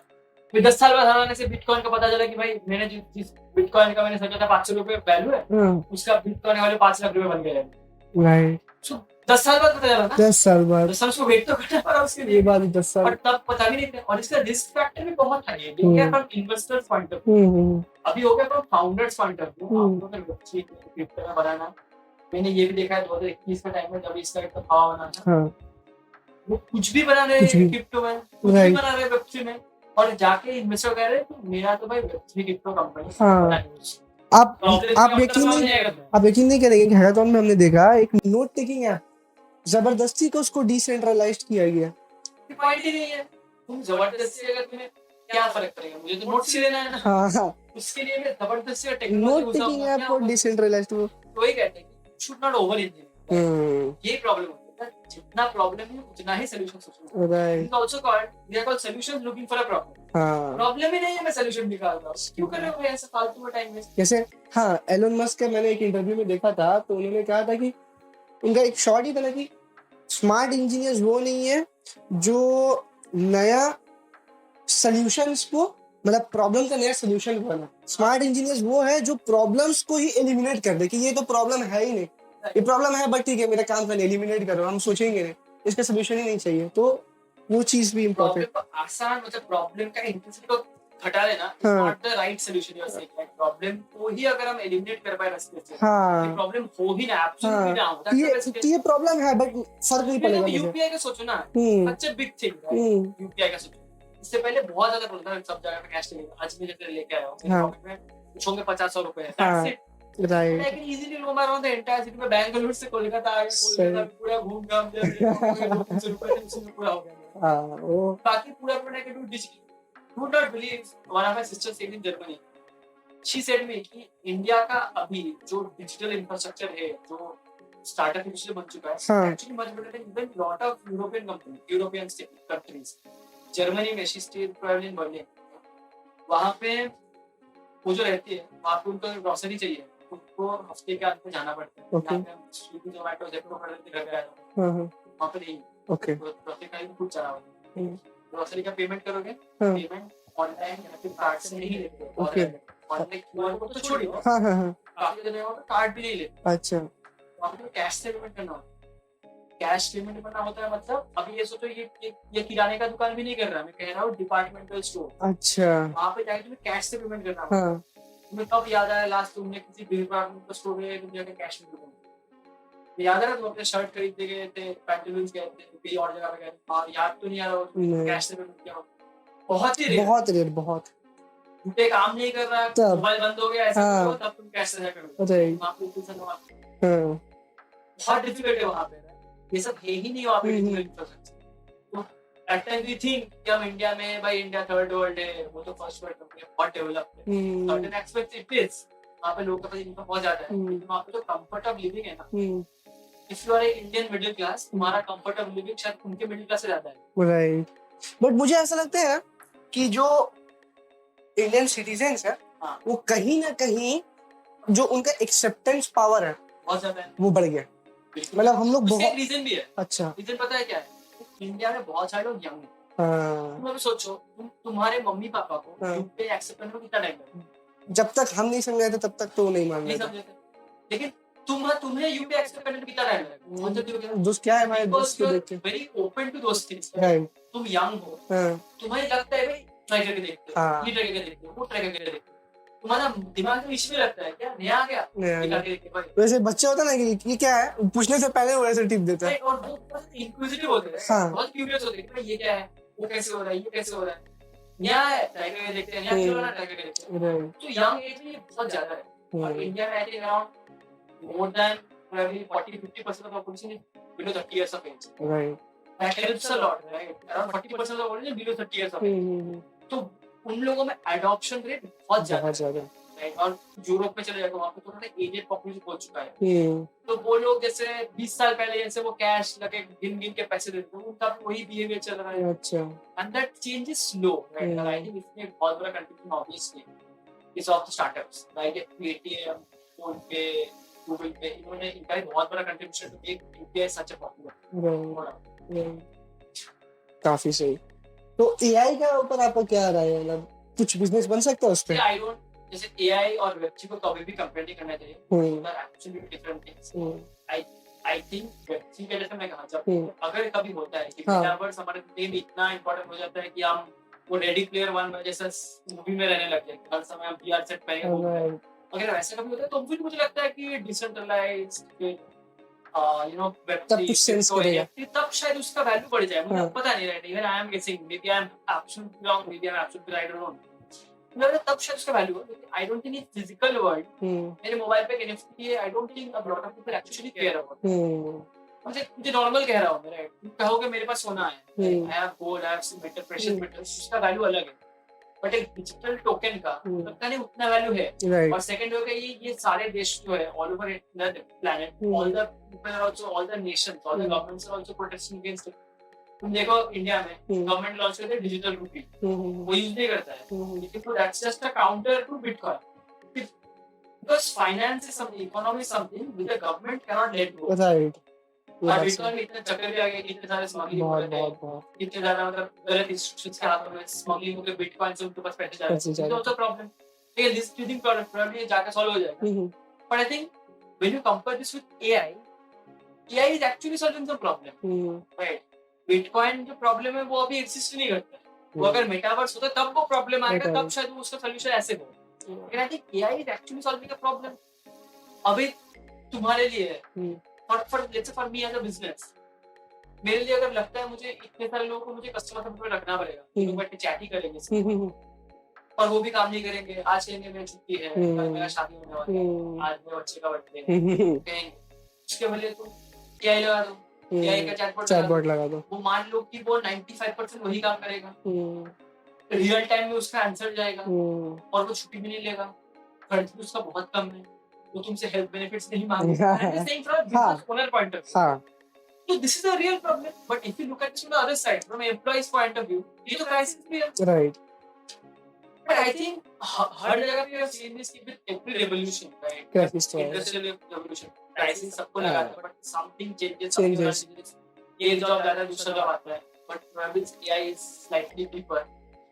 फिर 10 साल बाद हमारे से बिटकॉइन का पता चला कि भाई मैंने जिस बिटकॉइन का मैंने सोचा था 500 रुपए वैल्यू है, हाँ उसका बिटकॉइन वाले 5 लाख रुपए बन गए हैं। राइट। So, 10 साल बाद पता चला ना, 10 साल बाद 10 साल उसको वेट तो करना पड़ा उसके ये लिए, बात 10 साल। और तब पता भी नहीं था, और इसका रिस्क फैक्टर भी बहुत हाई है। ये हो गया from investors point of view, अभी हो गया from founders point of view. आप लोगों ने बच्चे क्रिप्टो में बनाना, मैंने ये भी देखा है 2021 के टाइम में जब इसका इतना भाव बना था, हाँ वो कुछ भी बना रहे कुछ भी। हैं क्रिप्टो में, कुछ भी Right. बना रहे हैं वेब3 में, और जाके इन्वेस्टर कह रहे हैं कि मेरा तो भाई वेब3 क्रिप्टो कंपनी हाँ। आप आप यकीन नहीं करेंगे कि हैकाथॉन में हमने देखा एक नोट टेकिंग ऐप, जबरदस्ती को उसको डिसेंट्रलाइज्ड किया गया। पॉइंट ही नहीं है, तुम जबरदस्ती अगर तुम्हें क्या फर्क पड़ेगा, मुझे तो नोट्स ही लेना है ना, हाँ हाँ उसके लिए मैं जबरदस्ती का टेक्नोलॉजी नोट टेकिंग घुसाऊंगा ऐप क्या को होगा? डिसेंट्रलाइज्ड वो। तो वही कहते हैं कि शुड नॉट ओवर इंजीनियर, ये प्रॉब्लम होता है, जितना प्रॉब्लम है उतना ही सॉल्यूशन सोचो। Right. It also called, they are called solutions looking for a problem. हाँ प्रॉब्लम ही नहीं है, मैं सॉल्यूशन निकाल रहा हूँ, क्यों कर रहे हो ऐसा फालतू में टाइम वेस्ट? जैसे हाँ एलोन मस्क का मैंने एक इंटरव्यू में देखा था, तो उन्होंने कहा था कि उनका एक शॉर्ट ही था ना कि स्मार्ट इंजीनियर्स वो नहीं है जो नया सॉल्यूशंस को, मतलब प्रॉब्लम का नया सॉल्यूशन बना। स्मार्ट इंजीनियर्स वो है जो प्रॉब्लम्स को ही एलिमिनेट कर दे कि ये तो प्रॉब्लम है ही नहीं, ये प्रॉब्लम है बट ठीक है मेरा काम करने एलिमिनेट करो, हम सोचेंगे नहीं, इसका सॉल्यूशन ही नहीं चाहिए, तो वो चीज भी इम्पोर्टेंट। प्रॉब्लम आसान, मतलब प्रॉब्लम का इंटेंसिटी को घटा देना इज हाँ। Not the right solution. You are saying that problem को ही अगर हम एलिमिनेट कर पाए रास्ते से, हाँ। ये प्रॉब्लम हो ही ना, एब्सोल्युटली हाँ ना हो, दैट्स द बेस्ट केस। ये प्रॉब्लम है बट फर्क नहीं पड़ेगा मुझे। यूपीआई का सोचो ना, सच अ बिग थिंग, यूपीआई का सोचो। इससे पहले बहुत ज्यादा बोलता था सब जगह पे कैश लेके, आज मैं जैसे लेके आया हूं मेरे हाँ। पॉकेट में कुछ होंगे 50-100 रुपए, हाँ दैट्स इट। राइट। लेकिन easily roam around the entire city में, बैंगलोर से कोलकाता आ गया, कोलकाता पूरा घूम घाम लिया, 200 रुपए से उसमें पूरा हो गया। हाँ वो बाकी पूरा पूरा के do digital. You would not believe, one of my sisters stayed in Germany. She said me कि इंडिया का अभी जो डिजिटल इंफ्रास्ट्रक्चर है, जो स्टार्टअप इंडस्ट्री बन चुका है, हाँ। Actually much better than even lot of European company, European countries. Germany में she stayed probably in Berlin, वहां पे वो जो रहती है, वहां पे उनको ग्रोसरी चाहिए, उनको हफ्ते के अंत में जाना पड़ता है। Okay. यहाँ पे हम स्विगी जोमेटो जेप्टो खरीद के घर पे आए, हाँ वहां पे नहीं, ओके ग्रोसरी का ही खुद चला हुआ है। ग्रोसरी का पेमेंट करोगे, हाँ। पेमेंट ऑनलाइन या फिर कार्ड से नहीं लेते, Okay. ऑनलाइन क्यूआर कोड तो छोड़िए, हाँ हाँ हाँ काफी जगह होता है कार्ड भी नहीं लेते, अच्छा वहाँ पे कैश से पेमेंट करना होता है। कैश पेमेंट करना होता है, मतलब अभी ये सोचो ये किराने का दुकान भी नहीं कर रहा, मैं कह रहा हूँ डिपार्टमेंटल स्टोर, अच्छा वहाँ पे जाके तुम्हें कैश से पेमेंट करना होता है। हाँ तुम्हें कब याद आया लास्ट तुमने किसी डिपार्टमेंटल स्टोर में तुम जाके कैश में पेमेंट, याद है ना तुम अपने शर्ट खरीदने गए थे, पैंटलून्स गए थे, कहीं और जगह पे गए थे, हाँ याद तो नहीं आ रहा नहीं। कैश से पेमेंट किया हो? बहुत ही रेयर, बहुत रेयर बहुत। पे काम नहीं कर रहा, तब। मोबाइल बंद हो गया, ऐसा हाँ। करो, तब तुम कैश से करोगे, राइट वहाँ पे कुछ ना, हाँ बहुत डिफिकल्ट है वहाँ पे, ये सब है ही नहीं वहाँ पे हम्म। Digital infrastructure. तो एट टाइम वी थिंक कि हम इंडिया में, भाई इंडिया थर्ड वर्ल्ड है, वो तो फर्स्ट वर्ल्ड कंट्री है, बहुत डेवलप्ड है, सर्टेन एस्पेक्ट्स इट इज, वहाँ पे लोगों का इनकम बहुत ज्यादा है, लेकिन वहाँ पे जो कंफर्ट ऑफ लिविंग है ना, if you are Indian middle class, तुम्हारा कंफर्ट ऑफ लिविंग शायद उनके मिडिल क्लास से ज्यादा है। राइट। बट मुझे ऐसा लगता है कि जो इंडियन सिटीजन्स है हाँ। वो कहीं ना कहीं जो उनका एक्सेप्टेंस पावर है बहुत ज्यादा है, वो बढ़ गया, मतलब हम लोग उसका बहुत एक रीजन भी है। अच्छा रीजन पता है क्या है? इंडिया में बहुत सारे लोग यंग हैं। हाँ तुम अभी सोचो, तुम्हारे मम्मी पापा को हाँ। यूपीआई एक्सेप्ट करने में कितना टाइम लगता है? जब तक हम नहीं समझाए थे तब तक तो वो नहीं मान नहीं रहे थे। समझे थे, लेकिन तुम्हें यूपीआई एक्सेप्ट करने में कितना टाइम लगेगा? बहुत जल्दी हो गया। दोस्त क्या है हमारे Because दोस्त को you are देख के very open to those things. Right तुम यंग हो, हाँ तुम्हें लगता है भाई ट्राई करके देखते हो, हाँ ये ट्राई करके देखते हो, वो ट्राई करके देखते हो। तुम्हारा दिमाग में इसमें लगता है क्या नया आ गया, नया आ ये गया। करके देखते भाई। वैसे बच्चे होता है ना कि ये क्या है पूछने से पहले वो ऐसे टिप देता है Right, और वो बहुत इंक्विजिटिव होते हैं, हाँ। बहुत क्यूरियस होते हैं कि भाई ये क्या है, वो कैसे हो रहा है, ये कैसे हो रहा है, नया है ट्राई करके देखते हैं, नया क्यों हो रहा है ट्राई करके देखते हैं। राइट तो यंग एज में ये बहुत ज्यादा है और इंडिया में I think around more than probably 40-50% of the population is below 30 years of age. Right That helps a lot, right? Around 40% of the population is below 30 years of age. तो उन लोगों में adoption rate बहुत ज्यादा बहुत ज्यादा है, right? और यूरोप में चले जाओ वहाँ पे तो थोड़ा एजेड पॉपुलेशन हो चुका है। तो वो लोग जैसे 20 साल पहले जैसे वो कैश लगे गिन गिन के पैसे देते थे, उनका भी वही बिहेवियर चल रहा है। अच्छा And that change is slow, right? And I think इसमें एक बहुत बड़ा contribution obviously is of the startups, like Paytm, PhonePe, Google Pay, इन्होंने इनका एक बहुत बड़ा contribution to make UPI such a popular. काफी सही तो एआई का ऊपर आपका क्या राय है मतलब कुछ बिजनेस बन सकता है उस पे I don't जैसे AI और Web3 को कभी भी कंपेयर नहीं करना चाहिए। They are absolutely different things. I think Web3 के जैसे मैं कहा जब अगर कभी होता है कि मेटावर्स हमारे लिए में इतना इम्पोर्टेंट हो जाता है कि हम वो रेडी प्लेयर वन में जैसा मूवी में रहने लग जाए हर समय हम VR सेट पहने घूमते हैं। अगर वैसा कभी होता है तो फिर मुझे लगता है कि डिसेंट्रलाइज्ड यू नो तब कुछ सेंस करेगा तब शायद उसका वैल्यू बढ़ जाए। मुझे पता नहीं right even I am guessing maybe I am absolutely wrong maybe I am absolutely right और रॉन्ग मुझे तब शायद उसका वैल्यू है। I don't think in physical world मेरे मोबाइल पे एनएफटी है। I don't think a lot of people actually care about मुझे नॉर्मल कह रहा हूं मैं राइट तुम कहोगे मेरे पास सोना है I have gold I have some metal precious metals उसका वैल्यू अलग है बट एक डिजिटल टोकन का पता नहीं उतना वैल्यू है। और सेकंड हो गया ये सारे देश जो है all over the planet all the people are also all the nations all the governments are also protesting against it. तुम देखो इंडिया में गवर्नमेंट लॉन्च करते है डिजिटल रूपी वो यूज नहीं करता है लेकिन तो that's just a counter to bitcoin because finance is something economy is something which the government can not let go right. और बिटकॉइन में इतने चक्कर भी आ गए इतने सारे स्मगलिंग हो रहे थे इतने ज्यादा मतलब गलत इंस्ट्रक्शंस के हाथों में स्मगलिंग होकर बिटकॉइन से उनके पास पैसे जा रहे थे तो प्रॉब्लम ये दिस ट्रेडिंग प्रॉब्लम जाके सॉल्व हो जाएगा। But I think when you compare this with AI is actually solving the problem right. Bitcoin जो प्रॉब्लम है वो अभी एग्जिस्ट नहीं करता है वो अगर मेटावर्स होता तब वो प्रॉब्लम आएगा तब शायद वो उसका सॉल्यूशन ऐसे हो। लेकिन I think AI is actually solving a problem अभी तुम्हारे लिए है for me as a business मेरे लिए अगर लगता है मुझे इतने सारे लोगों को मुझे कस्टमर सर्विस पे रखना पड़ेगा लोग बैठ के चैट ही करेंगे और वो भी काम नहीं करेंगे। आज कहेंगे मेरी छुट्टी है कल मेरा शादी होने वाला है आज मेरे बच्चे का बर्थडे है कहेंगे उसके बदले तुम एआई लगा दो एआई का चैटबॉट लगा दो वो मान लो कि वो 95% वही काम करेगा रियल टाइम में उसका आंसर जाएगा और वो छुट्टी भी नहीं लेगा खर्च भी उसका बहुत कम है वो तुमसे हेल्थ बेनिफिट्स नहीं मांगेगा। I'm just saying from a business owner point of view. So this is a real problem. But if you look at this from the other side, from an employee's point of view, ये तो crisis भी है. Right. But I think हर जगह पे seen this with every revolution, right? Crisis तो है. Industrial revolution. Crisis सबको लगाता है, but something changes. ये job जाता है दूसरा job आता है. But probably AI is slightly deeper.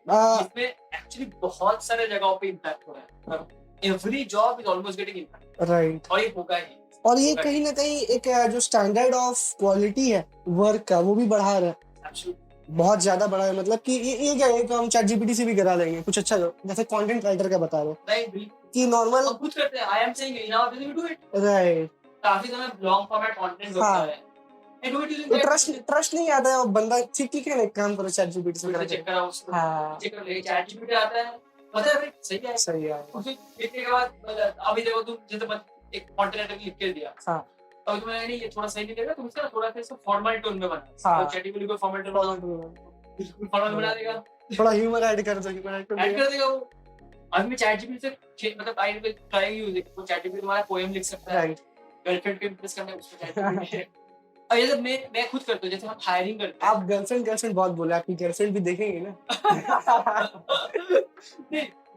इसमें actually बहुत सारे जगहों पे impact हो रहा है. Every job is almost getting impact. Right और ये होगा ही और ये कहीं ना कहीं एक जो स्टैंडर्ड ऑफ क्वालिटी है वर्क का वो भी बढ़ा रहा है बहुत ज्यादा बढ़ा है। मतलब कि ये क्या है कि हम चैट जीपीटी से भी करा लेंगे कुछ अच्छा जैसे कंटेंट राइटर का बता रहे हैं कि नॉर्मल खुद करते हैं। I am saying now we do it right काफी समय लॉन्ग फॉर्मेट कंटेंट होता है I do it using trust नहीं आता है और बंदा ठीक है एक काम करो चैट जीपीटी से चेक करा उसको चेक कर ले चैट जीपीटी आता है पता है सही है उसे लिखने के बाद अभी देखो तुम जैसे एक कंटेंट लिख के दिया और तुम्हें नहीं ये थोड़ा सही नहीं देगा तुम इसका थोड़ा सा इसको फॉर्मल टोन में बना तो चैट को फॉर्मल टोन बिल्कुल फॉर्मल बना देगा थोड़ा ह्यूमर ऐड कर देगा वो। अभी मैं चैट जीपीटी से मतलब I will try use it तो चैट जीपीटी तुम्हारा पोएम लिख सकता है गर्लफ्रेंड को इंप्रेस करना है उसको चैट जीपीटी और ये मैं खुद करता हूँ जैसे हम हायरिंग करते हैं। आप गर्लफ्रेंड बहुत बोले आपकी गर्लफ्रेंड भी देखेंगे ना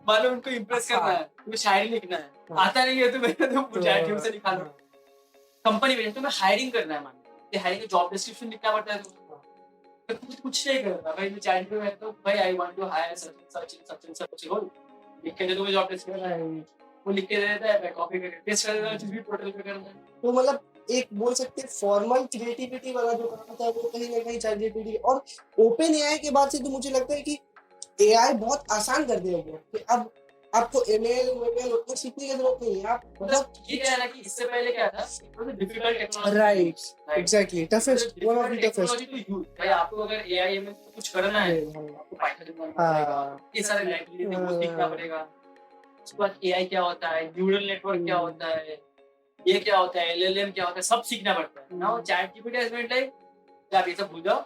मानो उनको इम्प्रेस करना है तुम्हें शायरी लिखना है आता नहीं है तो मैंने तो चैट से निकालो कंपनी में तुम्हें हायरिंग करना है मानो ये हायरिंग का जॉब डिस्क्रिप्शन लिखना पड़ता है तो कुछ नहीं करता भाई मैं चैट पे बैठता हूँ भाई I want to hire such and such role लिख के दे तुम्हें जॉब डिस्क्रिप्शन वो लिख के दे देता है, मैं कॉपी करके पेस्ट कर देता हूँ, जिस भी पोर्टल पे करना है। तो मतलब एक बोल सकते हैं फॉर्मल क्रिएटिविटी वाला जो काम था वो कहीं ना कहीं चैट जीपीटी, और ओपन एआई के बाद से तो मुझे लगता है कि एआई बहुत आसान कर दिया गया कि अब आपको ईमेल ईमेल उतना सीखने की जरूरत नहीं है, आप मतलब बहुत ये क्या है ना कि इससे पहले क्या था, difficult technology, right exactly toughest one of the technology toughest. To use. भाई आपको अगर एआई में कुछ करना है, आपको पाइथन जानना पड़ेगा, हाँ ये सारे लाइब्रेरी थे वो सीखना पड़ेगा। उसके बाद एआई क्या होता है, न्यूरल नेटवर्क क्या होता है, ये क्या होता है, एलएलएम क्या होता है, सब सीखना पड़ता है। Now chat GPT has made like आप ये सब भूल जाओ,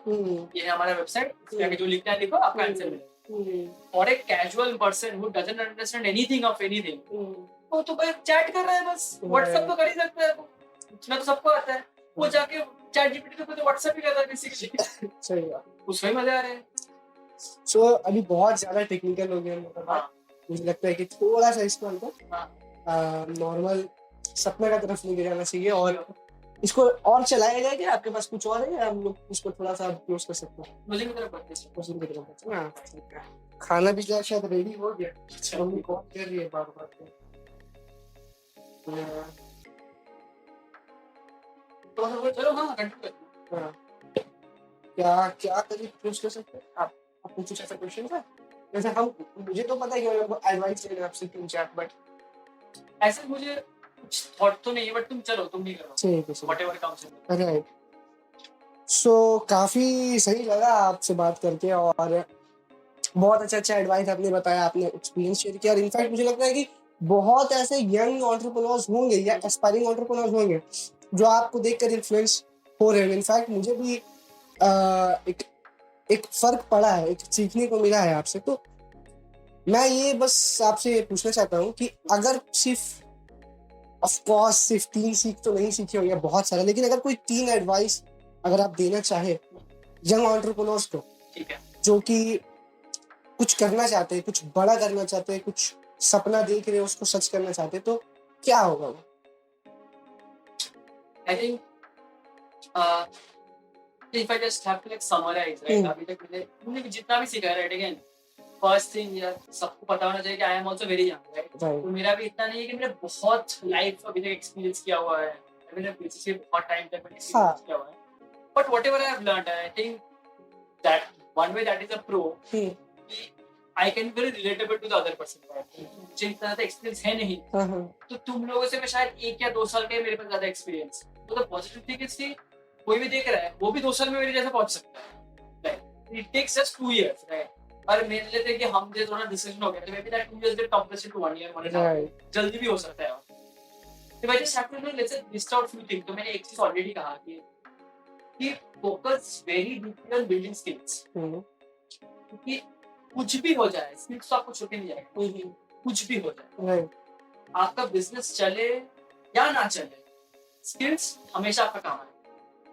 ये है हमारा वेबसाइट, इस पे आके जो लिखना है लिखो, आपका आंसर मिलेगा। और एक casual person who doesn't understand anything of anything, वो तो भाई चैट कर रहा है बस, व्हाट्सएप तो कर ही सकता है, इतना तो सबको आता है। वो जाके चैट जीपीटी पे तो व्हाट्सएप ही कर रहा है बेसिकली। सही बात। उसमें मजा आ रहा है। सो अभी बहुत ज्यादा टेक्निकल हो गया मतलब हाँ मुझे लगता है कि थोड़ा सा इसको हमको हाँ नॉर्मल सपने का तरफ लेके जाना चाहिए, और इसको और चलाया जाए। क्या आपके पास कुछ और है या हम लोग इसको थोड़ा सा क्लोज कर सकते हैं? मुझे की तरफ बढ़ते हैं। क्वेश्चन की तरफ बढ़ते हैं। हाँ, ठीक है। खाना भी शायद रेडी हो गया, मम्मी कॉल कर रही है बार बार। तो चलो हाँ कंटिन्यू करते हैं। हाँ, क्या क्या कभी क्लोज कर सकते हैं आप कुछ ऐसा क्वेश्चन था जैसे हम, मुझे तो पता है कि एडवाइस ले रहे हैं आपसे 3-4, बट ऐसे मुझे कुछ थॉट तो नहीं है, बट तुम चलो, तुम नहीं करो, ठीक है व्हाटएवर कम्स इन। राइट। सो काफी सही लगा आपसे बात करके, और बहुत अच्छा एडवाइस आपने बताया, आपने एक्सपीरियंस शेयर किया, और इनफैक्ट मुझे लगता है कि बहुत ऐसे यंग एंटरप्रेन्योर्स होंगे या एस्पायरिंग एंटरप्रेन्योर्स होंगे जो आपको देखकर इन्फ्लुएंस हो रहे हैं। इनफैक्ट मुझे भी एक एक फर्क पड़ा है, एक सीखने को मिला है आपसे। तो मैं ये बस आपसे पूछना चाहता हूँ कि अगर सिर्फ ऑफ कोर्स सिर्फ 3 सीख तो नहीं सीखे होंगे, बहुत सारे, लेकिन अगर कोई 3 एडवाइस अगर आप देना चाहे यंग एंटरप्रेन्योर्स को, ठीक है, जो कि कुछ करना चाहते हैं, कुछ बड़ा करना चाहते हैं, कुछ सपना देख रहे हैं उसको सच करना चाहते हैं, तो क्या होगा वो? I think if I just have to like summarize, right? अभी तक मैंने जितना भी सीखा है, right? Again, first thing यार सबको पता होना चाहिए कि I am also very young, right? तो मेरा भी इतना नहीं है कि मैंने बहुत लाइफ अभी तक एक्सपीरियंस किया हुआ है, मैंने बेसिकली बहुत टाइम तक मैंने एक्सपीरियंस किया हुआ है, but whatever I have learned, I think that one way that is a pro, I can be very relatable to the other person, right? मुझे इतना ज़्यादा एक्सपीरियंस है नहीं, तो तुम लोगों से मैं शायद 1 या 2 साल का मेरे पास ज़्यादा एक्सपीरियंस, तो द पॉजिटिव थिंग इज कि कोई भी देख रहा है वो भी 2 साल में मेरे जैसा पहुंच सकता है, right? It takes just 2 years, right? और मेरे लिए थे कि हम जो थोड़ा डिसीजन हो गया, तो maybe that 2 years get compressed to 1 year, 1.5, जल्दी भी हो सकता है। तो भाई just have to let's list out few things. तो मैंने एक चीज ऑलरेडी कहा कि focus very deeply on building skills, क्योंकि कुछ भी हो जाए स्किल्स तो आपको छूटे नहीं जाएगा, कुछ भी हो जाए, आपका बिजनेस चले या ना चले, स्किल्स हमेशा आपका काम आएगा।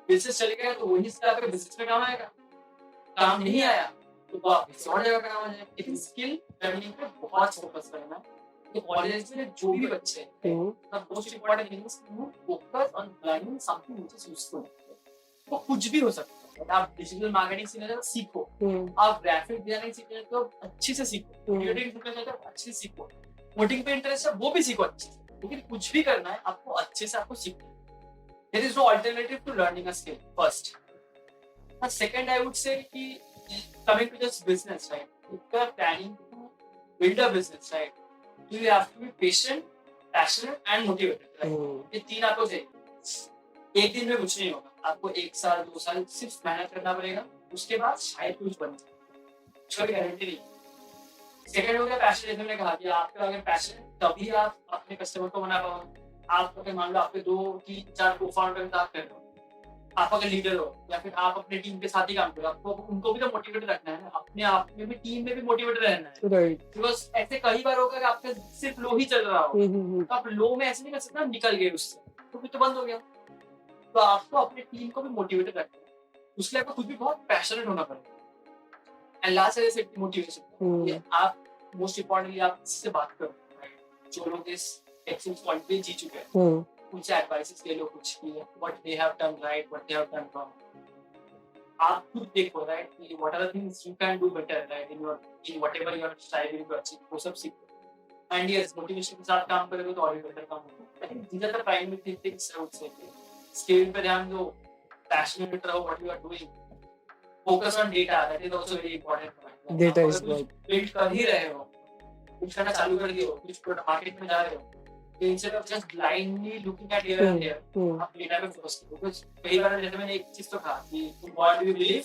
बिजनेस चलेगा तो वही स्किल आपके बिजनेस में काम आएगा, काम नहीं आया तो आप किसी और जगह काम आ जाएगा। लेकिन स्किल लर्निंग पे बहुत फोकस करना है। तो कॉलेज में जो भी बच्चे हैं, most important thing is to focus on learning something which is useful. वो कुछ भी हो सकता है। आप डिजिटल मार्केटिंग सीखना चाहते हो सीखो, आप ग्राफिक डिजाइनिंग सीखना चाहते हो अच्छे से सीखो, वीडियो सीखना चाहते हो अच्छे से सीखो, कोडिंग पे इंटरेस्ट है वो भी सीखो अच्छे से। लेकिन कुछ भी करना है आपको अच्छे से आपको सीखना है। There is no alternative to learning a skill first. And second, I would say कि coming to this business, right? If you are planning to build a business, right? You have to be patient, passionate and motivated, right? ये 3 आपको चाहिए। एक दिन में कुछ नहीं होगा, आपको 1 साल 2 साल सिर्फ मेहनत करना पड़ेगा, उसके बाद शायद कुछ बन जाए, उसका भी गारंटी नहीं। सेकंड हो गया पैशन। जैसे मैंने कहा कि आपका अगर पैशन है तभी आप अपने कस्टमर को मना पाओगे। आप अगर मान लो आपके 2-3-4 को-फाउंडर के साथ कर रहे हो, आप अगर लीडर हो या फिर आप अपने टीम के साथ ही काम करो, आपको उनको भी तो मोटिवेटेड रखना है ना, अपने आप में भी टीम में भी मोटिवेटेड रहना है, राइट? बिकॉज ऐसे कई बार होगा कि आपका सिर्फ लो ही चल रहा हो, तो आप लो में ऐसे नहीं कर सकते निकल गए उससे, तो फिर तो बंद हो गया। तो आपको अपने टीम को भी मोटिवेटेड रखना है, उसके लिए आपको खुद भी बहुत पैशनेट होना पड़ेगा। एंड लास्ट है मोटिवेशन। आप मोस्ट इंपॉर्टेंटली आप किसी से बात करो, जो लोग इस एक्सेंस पॉइंट पे जी चुके हैं, उनसे एडवाइसेस ले लो कुछ कि what they have done right, what they have done wrong. आप खुद देखो, राइट, कि what are the things you can do better, right, in whatever you are striving to achieve, वो सब सीखो। एंड यस मोटिवेशन के साथ काम करोगे तो और भी बेटर काम होगा। I think these are the primary things I would say. Skill पे ध्यान दो, पैशनेट रहो what you are doing, focus on data, that is also very important. Data is अगर कुछ बिल्ड कर ही रहे हो, कुछ करना चालू कर दिए हो, कुछ मार्केट में जा रहे हो, तो instead of just blindly looking at here and there, आप डेटा पे फोकस करो। कुछ कई बार जैसे मैंने एक चीज तो कहा कि what do you believe,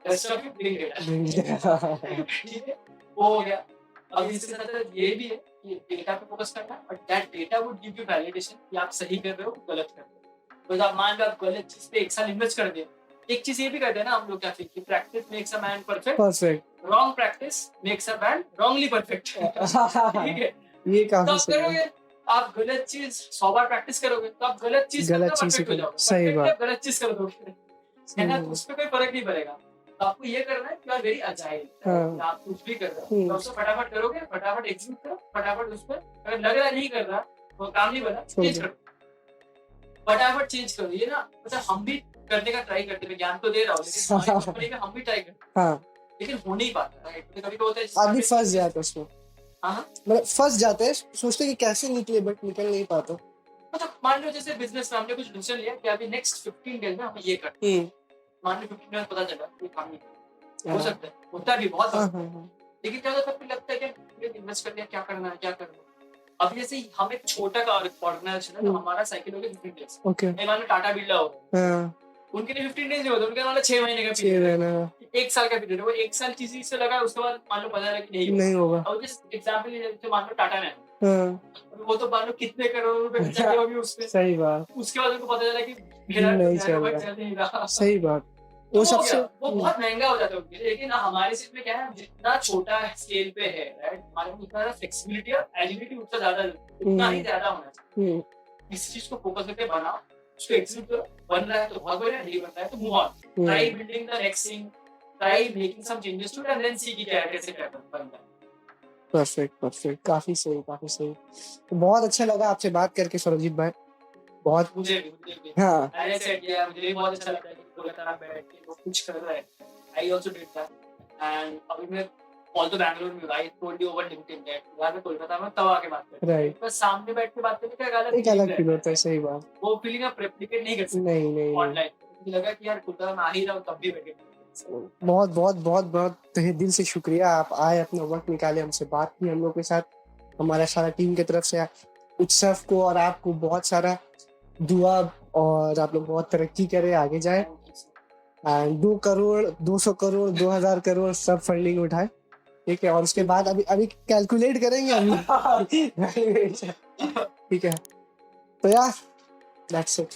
rest of you big data. ठीक है, वो हो गया। अब इसके साथ ये भी है कि डेटा पे फोकस करना, but that data would give you validation कि आप सही कर रहे हो, गलत कर रहे हो। तो आप मान लो आप गलत चीज पे एक साल इन्वेस्ट कर दिए, एक चीज ये भी करते हैं ना हम लोग, क्या कि practice makes a man perfect, perfect. Wrong practice makes a man wrongly perfect. ठीक है, ये तो काफी आप सही है। करोगे, आप गलत चीज 100 बार प्रैक्टिस करोगे तो आप गलत चीज गलत करना चीज परफेक्ट हो सीखो, जाओगे। सही Perfect बात। आप गलत चीज कर दोगे, है ना, तो उस पे कोई फर्क नहीं पड़ेगा। तो आपको ये करना है कि आप वेरी अजाइल, हाँ। आप कुछ भी कर रहे हो तो उसको फटाफट करोगे, फटाफट एग्जीक्यूट करो, फटाफट उस पर अगर लग रहा नहीं कर रहा, वो काम नहीं बना, छोड़ चेंज दो। करो, फटाफट चेंज करो। ये ना मतलब हम भी करने का ट्राई करते हैं, ज्ञान तो दे रहा हूँ, लेकिन हमारी कंपनी में हम भी ट्राई करते हैं, हाँ, लेकिन हो नहीं पाता, राइट? कभी कभी होता है आदमी फंस जाता है उसमें, हाँ हाँ। मतलब फंस जाते हैं, सोचते हैं कि कैसे निकले, बट निकल नहीं पाता। मतलब मान लो जैसे बिजनेस में हमने कुछ डिसीजन लिया कि अभी नेक्स्ट 15 डेज में हम ये करते हैं, मान लो 15 डेज पता चला कि काम नहीं हो सकता है, होता भी बहुत हाँ, होता है। हाँ, हाँ। लेकिन क्या होता है, फिर लगता है कि इन्वेस्ट कर लिया, क्या करना है, क्या करना है। अब जैसे हम एक छोटा का ऑर्गेनाइजेशन है, तो हमारा साइकिल हो गया 15 डेज। ओके। मान लो टाटा बिरला हो गया, हाँ, उनके लिए 15 डेज नहीं होता, उनके मान लो 6 महीने का 6 पीरियड है, महीना 1 साल का पीरियड है, वो 1 साल किसी से लगा, उसके बाद मान लो पता चला कि नहीं होगा। नहीं होगा। और जिस एग्जाम्पल जैसे मान लो टाटा ने, हाँ, वो तो मान लो कितने करोड़ रुपए खर्चा किया होगी उस पे, सही बात। उसके बाद उनको पता चला कि मेरा नहीं तो चल नैनो रहा। चल नहीं रहा। सही बात। तो वो हो सबसे गया, वो बहुत महंगा हो जाता है उनके लिए। लेकिन हमारे सीट में क्या है, जितना छोटा स्केल पे है, राइट, हमारे में उतना फ्लेक्सिबिलिटी और एजिलिटी उतना ज्यादा, उतना ही ज्यादा होना चाहिए। इस चीज को फोकस करके बनाओ, उसको एग्जीक्यूट करो, बन रहा है तो बहुत बढ़िया, नहीं बन रहा है तो move on, try building the next thing, try making some changes to it and then see कि क्या कैसे क्या बनता है। परफेक्ट, परफेक्ट, काफी सही, काफी सही। तो बहुत अच्छा लगा आपसे बात करके सौरजीत भाई, बहुत। मुझे भी हाँ, मैंने सेट किया, मुझे भी बहुत अच्छा लगा कि कोलकाता में बैठ के वो कुछ कर रहा है। I also did that and अभी मैं ऑल्सो बैंगलोर में, I told you over LinkedIn that यार मैं कोलकाता में तब आके बात करता हूं, राइट। बस सामने बैठ के बात करने का एक एक अलग फील होता है, सही बात। वो फीलिंग आप रेप्लिकेट नहीं कर सकते नहीं, नहीं, नहीं। ऑनलाइन। मुझे लगा कि यार कोलकाता में आ ही रहा हूं, तब भी बैठ के बहुत बहुत बहुत बहुत तहे दिल से शुक्रिया, आप आए, अपना वक्त निकाले, हमसे बात की हम लोग के साथ। हमारा सारा टीम की तरफ से उत्सव को और आपको बहुत सारा दुआ, और आप लोग बहुत तरक्की करें, आगे जाए, 2 करोड़ 200 करोड़ 2000 करोड़ सब फंडिंग उठाए, ठीक है। और उसके बाद अभी कैलकुलेट करेंगे अभी। ठीक है, तो यार दैट्स इट।